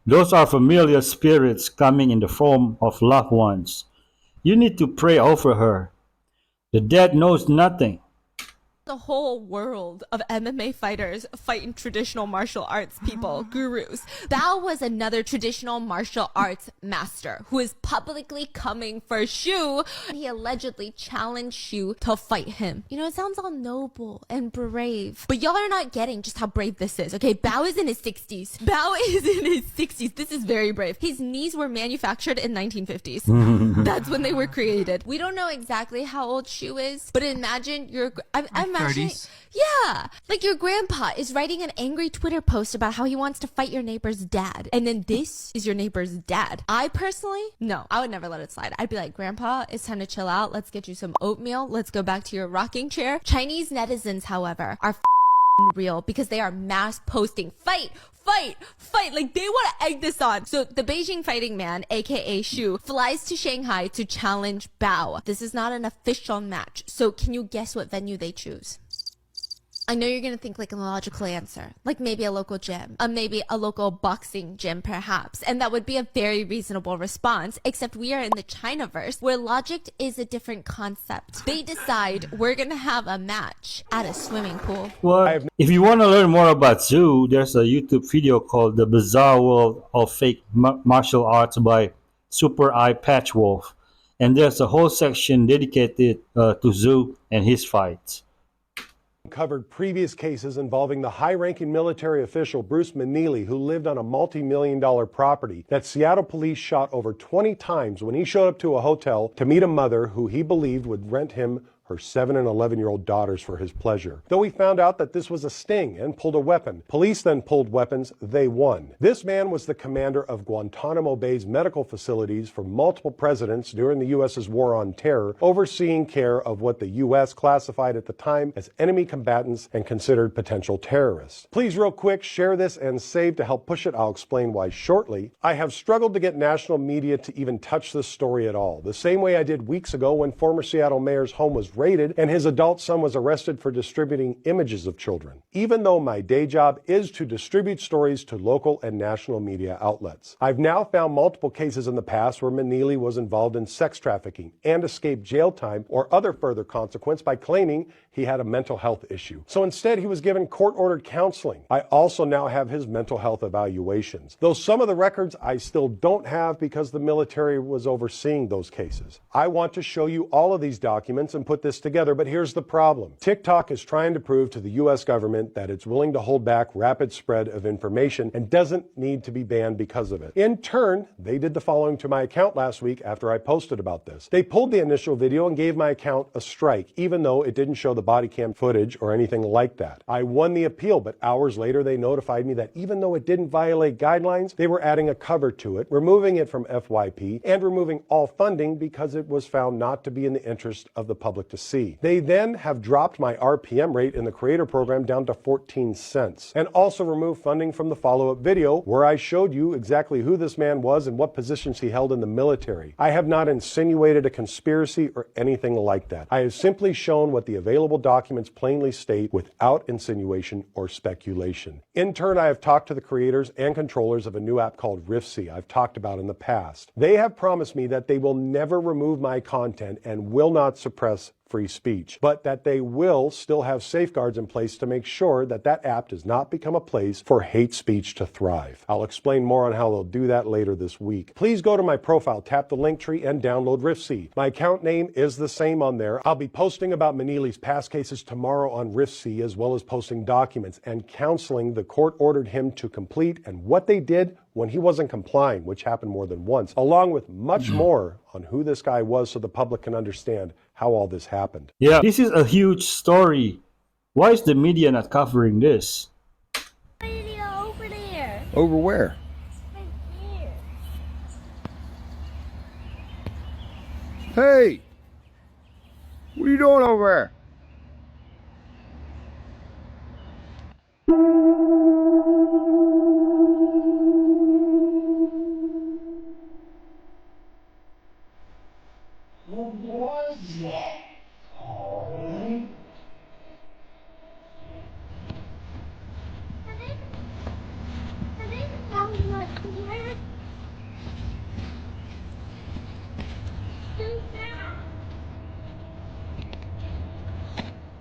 Those are familiar spirits coming in the form of loved ones. You need to pray over her. The dead knows nothing. The whole world of MMA fighters fighting traditional martial arts people, gurus. Bao was another traditional martial arts master who is publicly coming for Shu. He allegedly challenged Shu to fight him. You know, it sounds all noble and brave, but y'all are not getting just how brave this is, okay? Bao is in his 60s. Bao is in his 60s. This is very brave. His knees were manufactured in 1950s. That's when they were created. We don't know exactly how old Shu is, but imagine I'm imagining, 30s? yeah, like your grandpa is writing an angry Twitter post about how he wants to fight your neighbor's dad, and then this is your neighbor's dad. I personally, no, I would never let it slide. I'd be like, Grandpa, it's time to chill out. Let's get you some oatmeal. Let's go back to your rocking chair. Chinese netizens, however, are real because they are mass posting fight. Like they want to egg this on. So the Beijing fighting man, aka Shu, flies to Shanghai to challenge Bao. This is not an official match. So can you guess what venue they choose? I know you're going to think like a logical answer, like maybe a local gym, maybe a local boxing gym perhaps. And that would be a very reasonable response, except we are in the Chinaverse where logic is a different concept. They decide we're going to have a match at a swimming pool. Well, if you want to learn more about Zhu, there's a YouTube video called The Bizarre World of Fake Martial Arts by Super Eye Patchwolf. And there's a whole section dedicated to Zhu and his fights. Covered previous cases involving the high-ranking military official Bruce Meneely, who lived on a multi-million-dollar property that Seattle police shot over 20 times when he showed up to a hotel to meet a mother who he believed would rent him her 7 and 11-year-old daughters for his pleasure. Though he found out that this was a sting and pulled a weapon. Police then pulled weapons. They won. This man was the commander of Guantanamo Bay's medical facilities for multiple presidents during the U.S.'s war on terror, overseeing care of what the U.S. classified at the time as enemy combatants and considered potential terrorists. Please real quick, share this and save to help push it. I'll explain why shortly. I have struggled to get national media to even touch this story at all, the same way I did weeks ago when former Seattle mayor's home was raided and his adult son was arrested for distributing images of children, even though my day job is to distribute stories to local and national media outlets. I've now found multiple cases in the past where Manili was involved in sex trafficking and escaped jail time or other further consequence by claiming he had a mental health issue. So instead, he was given court-ordered counseling. I also now have his mental health evaluations, though some of the records I still don't have because the military was overseeing those cases. I want to show you all of these documents and put this together, but here's the problem. TikTok is trying to prove to the U.S. government that it's willing to hold back rapid spread of information and doesn't need to be banned because of it. In turn, they did the following to my account last week after I posted about this. They pulled the initial video and gave my account a strike, even though it didn't show the body cam footage or anything like that. I won the appeal, but hours later they notified me that even though it didn't violate guidelines, they were adding a cover to it, removing it from FYP, and removing all funding because it was found not to be in the interest of the public to see. They then have dropped my RPM rate in the creator program down to 14 cents, and also removed funding from the follow-up video where I showed you exactly who this man was and what positions he held in the military. I have not insinuated a conspiracy or anything like that. I have simply shown what the available documents plainly state without insinuation or speculation. In turn, I have talked to the creators and controllers of a new app called RiffC I've talked about in the past. They have promised me that they will never remove my content and will not suppress free speech, but that they will still have safeguards in place to make sure that that app does not become a place for hate speech to thrive. I'll explain more on how they'll do that later this week. Please go to my profile, tap the link tree, and download RiffC. My account name is the same on there. I'll be posting about Manili's past cases tomorrow on RiffC, as well as posting documents and counseling the court ordered him to complete and what they did when he wasn't complying, which happened more than once, along with much more on who this guy was so the public can understand how all this happened. Yeah, this is a huge story. Why is the media not covering this? Over there. Over where? Right there. Hey! What are you doing over there? What was that?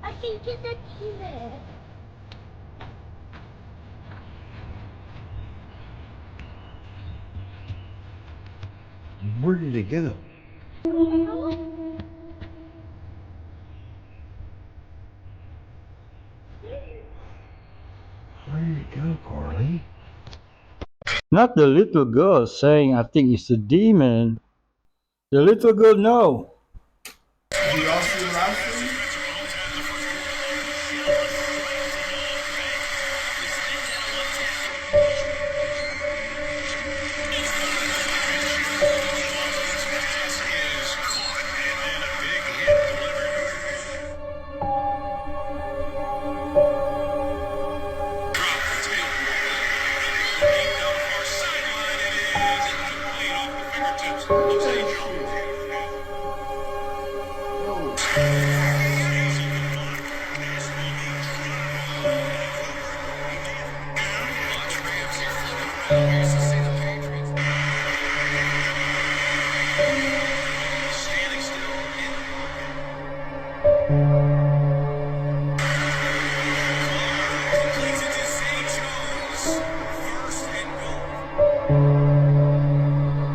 I can get the TV. Where did it go? Where did it go, Carly? Not the little girl saying, I think it's a demon. The little girl, no. Do y'all see the live stream?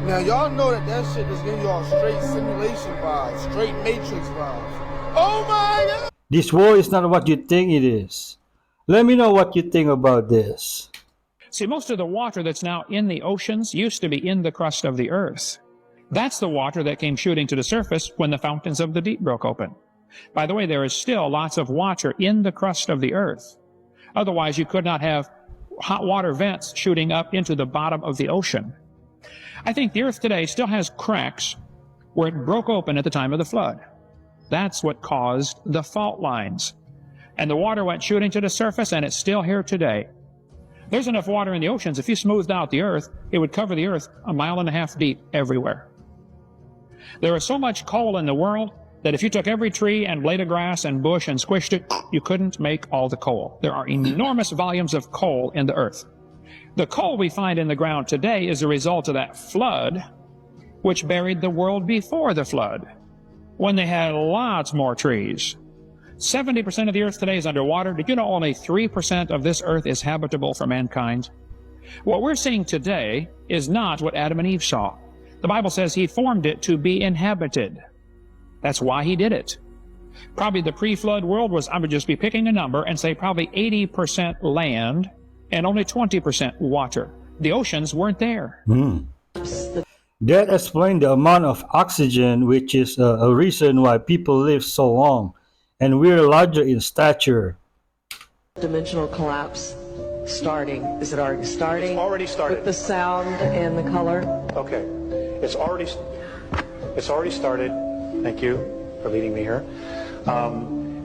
Now y'all know that shit is giving y'all straight simulation vibes, straight Matrix vibes. Oh my god! This war is not what you think it is. Let me know what you think about this. See, most of the water that's now in the oceans used to be in the crust of the earth. That's the water that came shooting to the surface when the fountains of the deep broke open. By the way, there is still lots of water in the crust of the earth. Otherwise, you could not have hot water vents shooting up into the bottom of the ocean. I think the earth today still has cracks where it broke open at the time of the flood. That's what caused the fault lines. And the water went shooting to the surface, and it's still here today. There's enough water in the oceans, if you smoothed out the earth, it would cover the earth 1.5 miles deep everywhere. There is so much coal in the world that if you took every tree and blade of grass and bush and squished it, you couldn't make all the coal. There are enormous volumes of coal in the earth. The coal we find in the ground today is a result of that flood, which buried the world before the flood, when they had lots more trees. 70% of the earth today is underwater. Did you know only 3% of this earth is habitable for mankind? What we're seeing today is not what Adam and Eve saw. The Bible says he formed it to be inhabited. That's why he did it. Probably the pre-flood world was, I would just be picking a number and say probably 80% land and only 20% water. The oceans weren't there. That explains the amount of oxygen, which is a reason why people live so long, and we're larger in stature. Dimensional collapse starting. Is it already starting? It's already started. With the sound and the color? Okay. It's already started. Thank you for leading me here.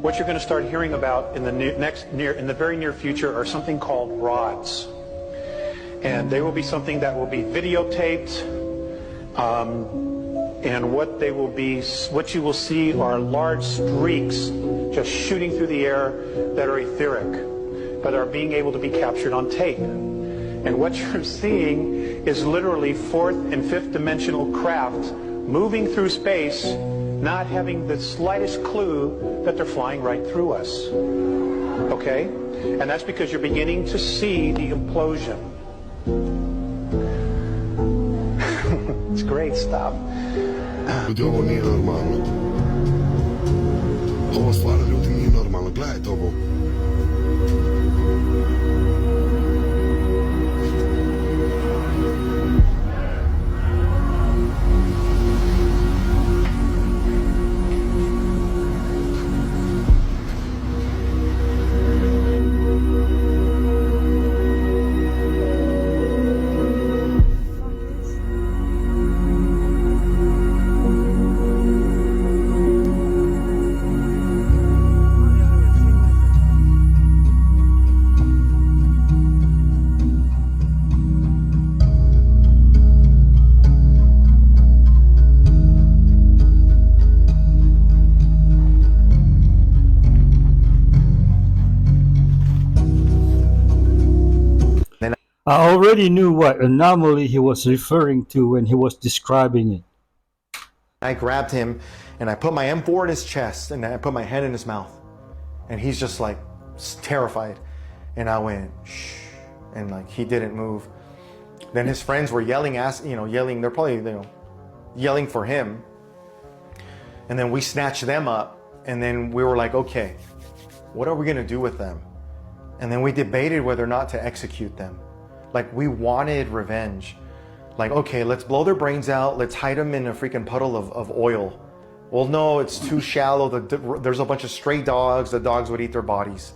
What you're going to start hearing about in the very near future are something called rods. And they will be something that will be videotaped. And what you will see are large streaks just shooting through the air that are etheric, but are being able to be captured on tape. And what you're seeing is literally fourth and fifth dimensional craft moving through space, not having the slightest clue that they're flying right through us. Okay? And that's because you're beginning to see the implosion. It's great stuff. Ovo nije normalno. Ovo stvarno ljudi nije normalno. Gledajte ovo. I already knew what anomaly he was referring to when he was describing it. I grabbed him and I put my M4 in his chest and I put my hand in his mouth. And he's just like terrified. And I went, shh. And like he didn't move. Then his friends were yelling, yelling. They're probably, yelling for him. And then we snatched them up. And then we were like, okay, what are we going to do with them? And then we debated whether or not to execute them. Like we wanted revenge. Like, okay, let's blow their brains out. Let's hide them in a freaking puddle of oil. Well, no, it's too shallow. There's a bunch of stray dogs. The dogs would eat their bodies.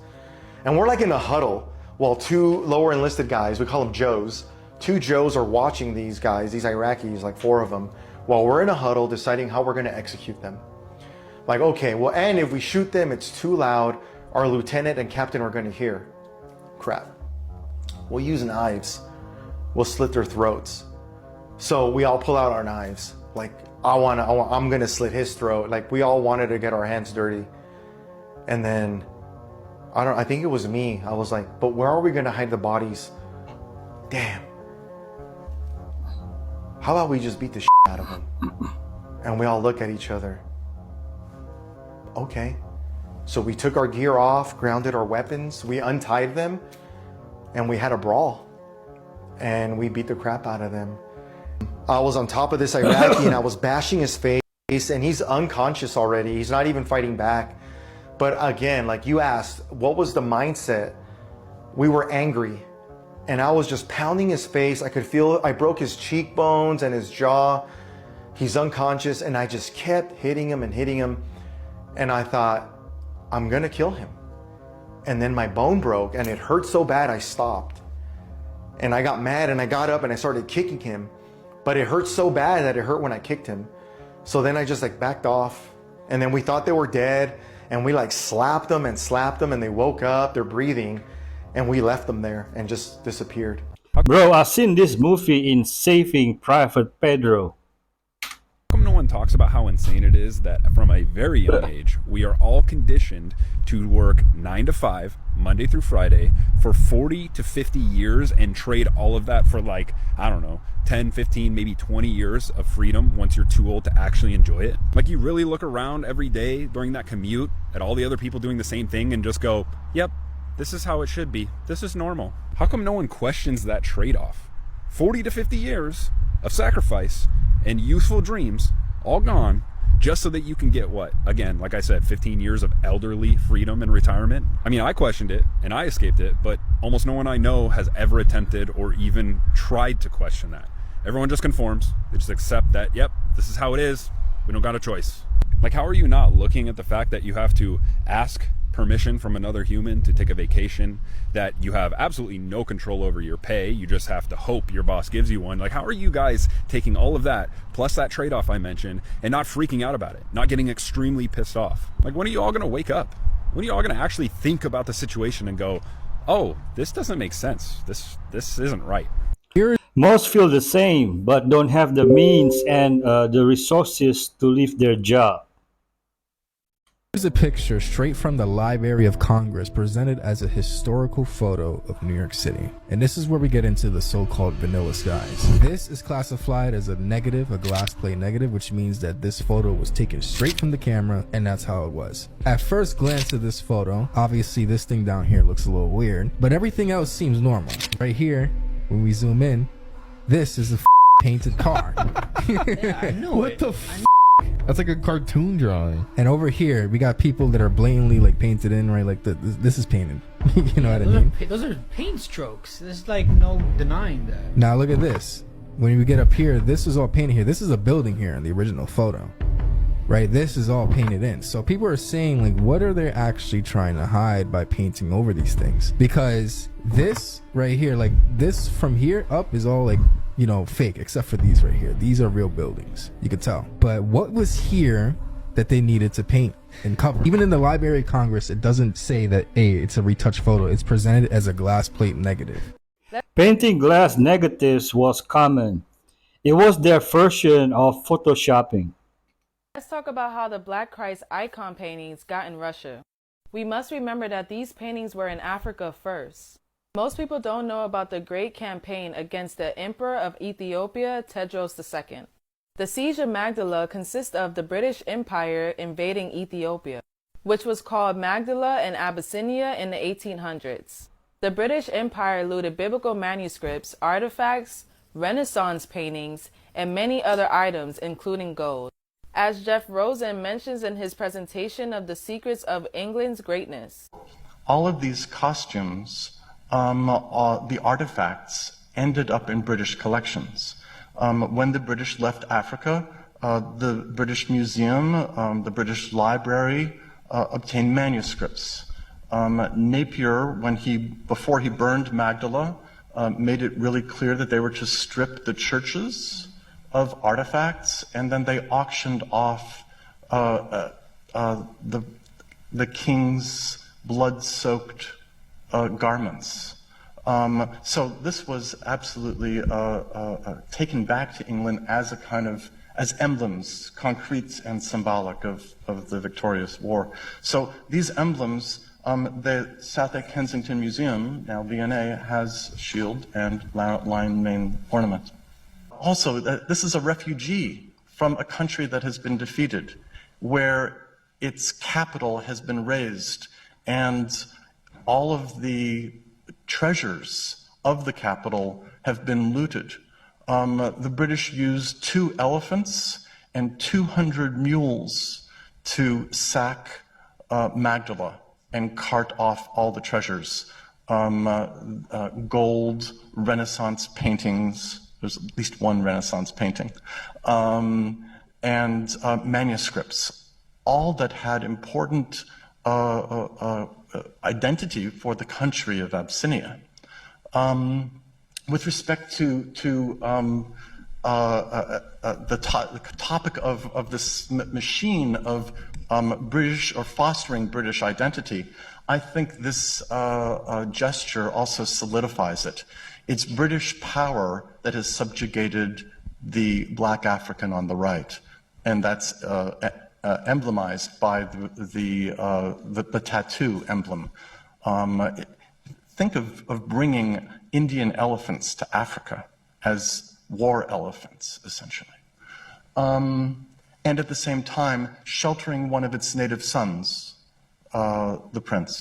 And we're like in a huddle while two lower enlisted guys, we call them Joes. Two Joes are watching these guys, these Iraqis, like 4 of them, while we're in a huddle deciding how we're going to execute them. Like, okay, well, and if we shoot them, it's too loud. Our lieutenant and captain are going to hear. Crap. We'll use knives. We'll slit their throats. So we all pull out our knives. Like, I'm gonna slit his throat. Like, we all wanted to get our hands dirty. And then, I think it was me. I was like, but where are we gonna hide the bodies? Damn. How about we just beat the shit out of them? And we all look at each other. Okay. So we took our gear off, grounded our weapons, we untied them, and we had a brawl. And we beat the crap out of them. I was on top of this Iraqi and I was bashing his face, and he's unconscious already. He's not even fighting back. But again, like you asked, what was the mindset? We were angry. And I was just pounding his face. I could feel, I broke his cheekbones and his jaw. He's unconscious, and I just kept hitting him and hitting him. And I thought, I'm gonna kill him. And then my bone broke and it hurt so bad I stopped. And I got mad and I got up and I started kicking him. But it hurt so bad that it hurt when I kicked him. So then I just like backed off. And then we thought they were dead. And we like slapped them and they woke up, they're breathing. And we left them there and just disappeared. Bro, I've seen this movie in Saving Private Pedro. How come no one talks about how insane it is that from a very young age, we are all conditioned to work 9 to 5, Monday through Friday, for 40 to 50 years and trade all of that for like, I don't know, 10, 15, maybe 20 years of freedom once you're too old to actually enjoy it? Like, you really look around every day during that commute at all the other people doing the same thing and just go, yep, this is how it should be. This is normal. How come no one questions that trade-off? 40 to 50 years of sacrifice and youthful dreams all gone just so that you can get what? Again, like I said, 15 years of elderly freedom and retirement. I mean, I questioned it and I escaped it, but almost no one I know has ever attempted or even tried to question that. Everyone just conforms. They just accept that, yep, this is how it is. We don't got a choice. Like, how are you not looking at the fact that you have to ask permission from another human to take a vacation, that you have absolutely no control over your pay, you just have to hope your boss gives you one? Like, how are you guys taking all of that, plus that trade-off I mentioned, and not freaking out about it, not getting extremely pissed off? Like, when are you all gonna wake up? When are you all gonna actually think about the situation and go, oh, this doesn't make sense, this isn't right? Most feel the same, but don't have the means and the resources to leave their job. Here's a picture straight from the Library of Congress presented as a historical photo of New York City. And this is where we get into the so-called vanilla skies. This is classified as a negative, a glass plate negative, which means that this photo was taken straight from the camera and that's how it was. At first glance of this photo, obviously this thing down here looks a little weird, but everything else seems normal. Right here, when we zoom in, this is a painted car. Yeah, I know What it. the That's like a cartoon drawing. And over here, we got people that are blatantly like painted in, right? Like this is painted. You know what I mean? Those are paint strokes. There's like no denying that. Now look at this. When we get up here, this is all painted here. This is a building here in the original photo, right? This is all painted in. So people are saying, like, what are they actually trying to hide by painting over these things? Because this right here, like this from here up is all like, you know, fake, except for these right here. These are real buildings, you could tell. But what was here that they needed to paint and cover? Even in the Library of Congress, it doesn't say that, hey, it's a retouched photo. It's presented as a glass plate negative. Painting glass negatives was common. It was their version of photoshopping. Let's talk about how the Black Christ icon paintings got in Russia. We must remember that these paintings were in Africa first. Most people don't know about the great campaign against the Emperor of Ethiopia, Tedros II. The siege of Magdala consists of the British Empire invading Ethiopia, which was called Magdala and Abyssinia in the 1800s. The British Empire looted biblical manuscripts, artifacts, Renaissance paintings, and many other items, including gold. As Jeff Rosen mentions in his presentation of the secrets of England's greatness. All of these costumes, the artifacts, ended up in British collections. When the British left Africa, the British Museum, the British Library obtained manuscripts. Napier, before he burned Magdala, made it really clear that they were to strip the churches of artifacts, and then they auctioned off the king's blood-soaked garments. So this was absolutely taken back to England as a kind of, as emblems, concrete and symbolic of the victorious war. So these emblems, the South Kensington Museum, now V&A, has shield and lion mane ornament. Also, this is a refugee from a country that has been defeated, where its capital has been razed, and all of the treasures of the capital have been looted. The British used 2 elephants and 200 mules to sack Magdala and cart off all the treasures. Gold, Renaissance paintings, there's at least one Renaissance painting, and manuscripts. all that had important identity for the country of Abyssinia. With respect to the topic of this machine of British or fostering British identity, I think this gesture also solidifies it. It's British power that has subjugated the black African on the right, and that's emblemized by the tattoo emblem. Think of bringing Indian elephants to Africa as war elephants, essentially. And at the same time, sheltering one of its native sons, the prince.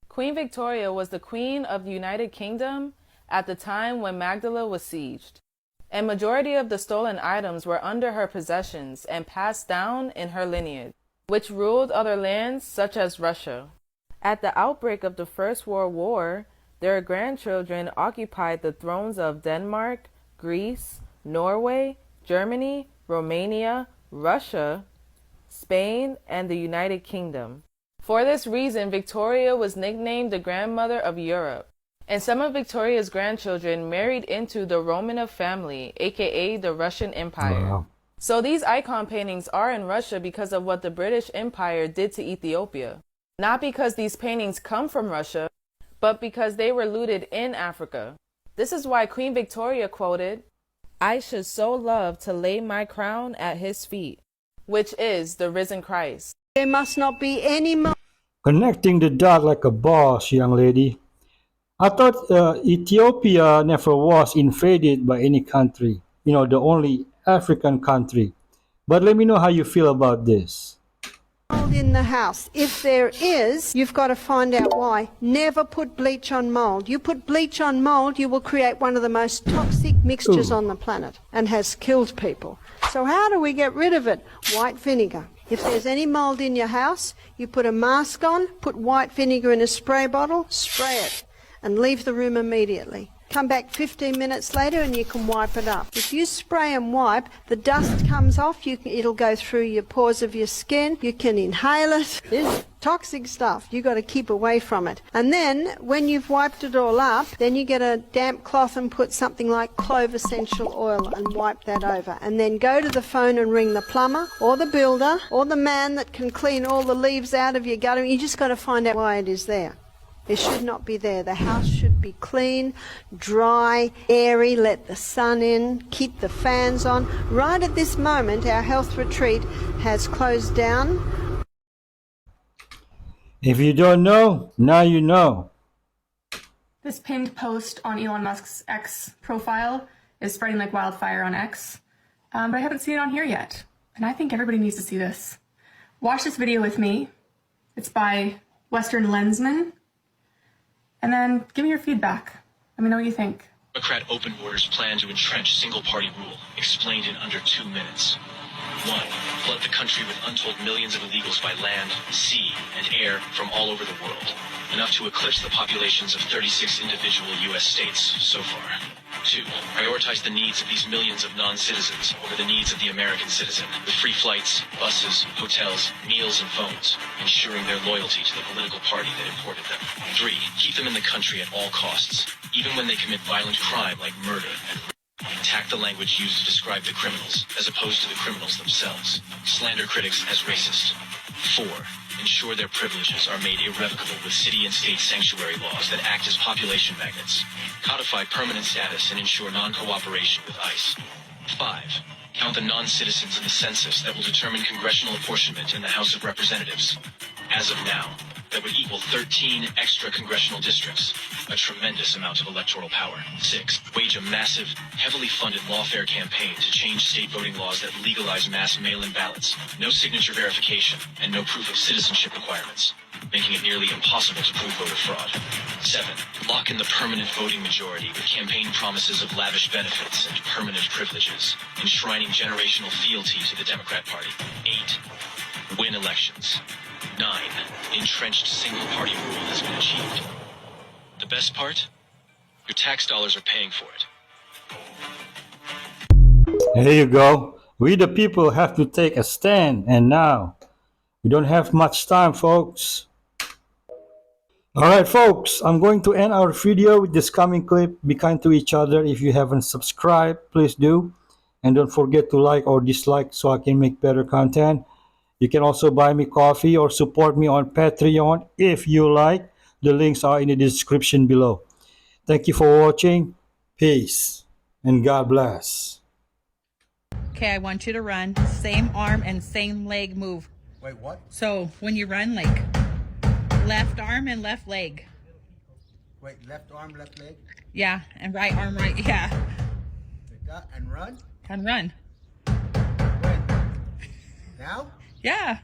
Queen Victoria was the queen of the United Kingdom at the time when Magdala was sieged, and majority of the stolen items were under her possessions and passed down in her lineage, which ruled other lands such as Russia. At the outbreak of the First World War, their grandchildren occupied the thrones of Denmark, Greece, Norway, Germany, Romania, Russia, Spain, and the United Kingdom. For this reason, Victoria was nicknamed the grandmother of Europe, and some of Victoria's grandchildren married into the Romanov family, aka the Russian Empire. Wow. So these icon paintings are in Russia because of what the British Empire did to Ethiopia. Not because these paintings come from Russia, but because they were looted in Africa. This is why Queen Victoria quoted, "I should so love to lay my crown at his feet," which is the risen Christ. There must not be any more. Connecting the dot like a boss, young lady. I thought Ethiopia never was invaded by any country, the only African country. But let me know how you feel about this. Mold in the house. If there is, you've got to find out why. Never put bleach on mold. You put bleach on mold, you will create one of the most toxic mixtures on the planet and has killed people. So how do we get rid of it? White vinegar. If there's any mold in your house, you put a mask on, put white vinegar in a spray bottle, spray it, and leave the room immediately. Come back 15 minutes later and you can wipe it up. If you spray and wipe, the dust comes off, it'll go through your pores of your skin, you can inhale it. It's toxic stuff. You've got to keep away from it. And then, when you've wiped it all up, then you get a damp cloth and put something like clove essential oil and wipe that over. And then go to the phone and ring the plumber or the builder or the man that can clean all the leaves out of your gutter. You just got to find out why it is there. It should not be there. The house should be clean, dry, airy, let the sun in, keep the fans on. Right at this moment, our health retreat has closed down. If you don't know, now you know. This pinned post on Elon Musk's X profile is spreading like wildfire on X, but I haven't seen it on here yet, and I think everybody needs to see this. Watch this video with me. It's by Western Lensman. And then give me your feedback. Let me know what you think. Democrat open borders plan to entrench single-party rule, explained in under 2 minutes. 1. Flood the country with untold millions of illegals by land, sea, and air from all over the world, enough to eclipse the populations of 36 individual U.S. states so far. 2. Prioritize the needs of these millions of non-citizens over the needs of the American citizen, with free flights, buses, hotels, meals, and phones, ensuring their loyalty to the political party that imported them. 3. Keep them in the country at all costs, even when they commit violent crime like murder and rape. Attack the language used to describe the criminals, as opposed to the criminals themselves. Slander critics as racist. 4. Ensure their privileges are made irrevocable with city and state sanctuary laws that act as population magnets. Codify permanent status and ensure non-cooperation with ICE. 5. Count the non-citizens in the census that will determine congressional apportionment in the House of Representatives. As of now, that would equal 13 extra congressional districts, a tremendous amount of electoral power. 6. Wage a massive, heavily funded lawfare campaign to change state voting laws that legalize mass mail-in ballots, no signature verification, and no proof of citizenship requirements, making it nearly impossible to prove voter fraud. 7. Lock in the permanent voting majority with campaign promises of lavish benefits and permanent privileges, enshrining generational fealty to the Democrat Party. 8. Win elections. 9. Entrenched single-party rule has been achieved. The best part? Your tax dollars are paying for it. There you go. We the people have to take a stand, and now We don't have much time, folks. Alright, folks, I'm going to end our video with this coming clip. Be kind to each other. If you haven't subscribed, please do. And don't forget to like or dislike so I can make better content. You can also buy me coffee or support me on Patreon if you like. The links are in the description below. Thank you for watching. Peace and God bless. Okay, I want you to run. Same arm and same leg move. Wait, what? So when you run, like left arm and left leg. Wait, left arm, left leg? Yeah, and right arm, right. Yeah. Like that, and run? And run. When? Now? Yeah.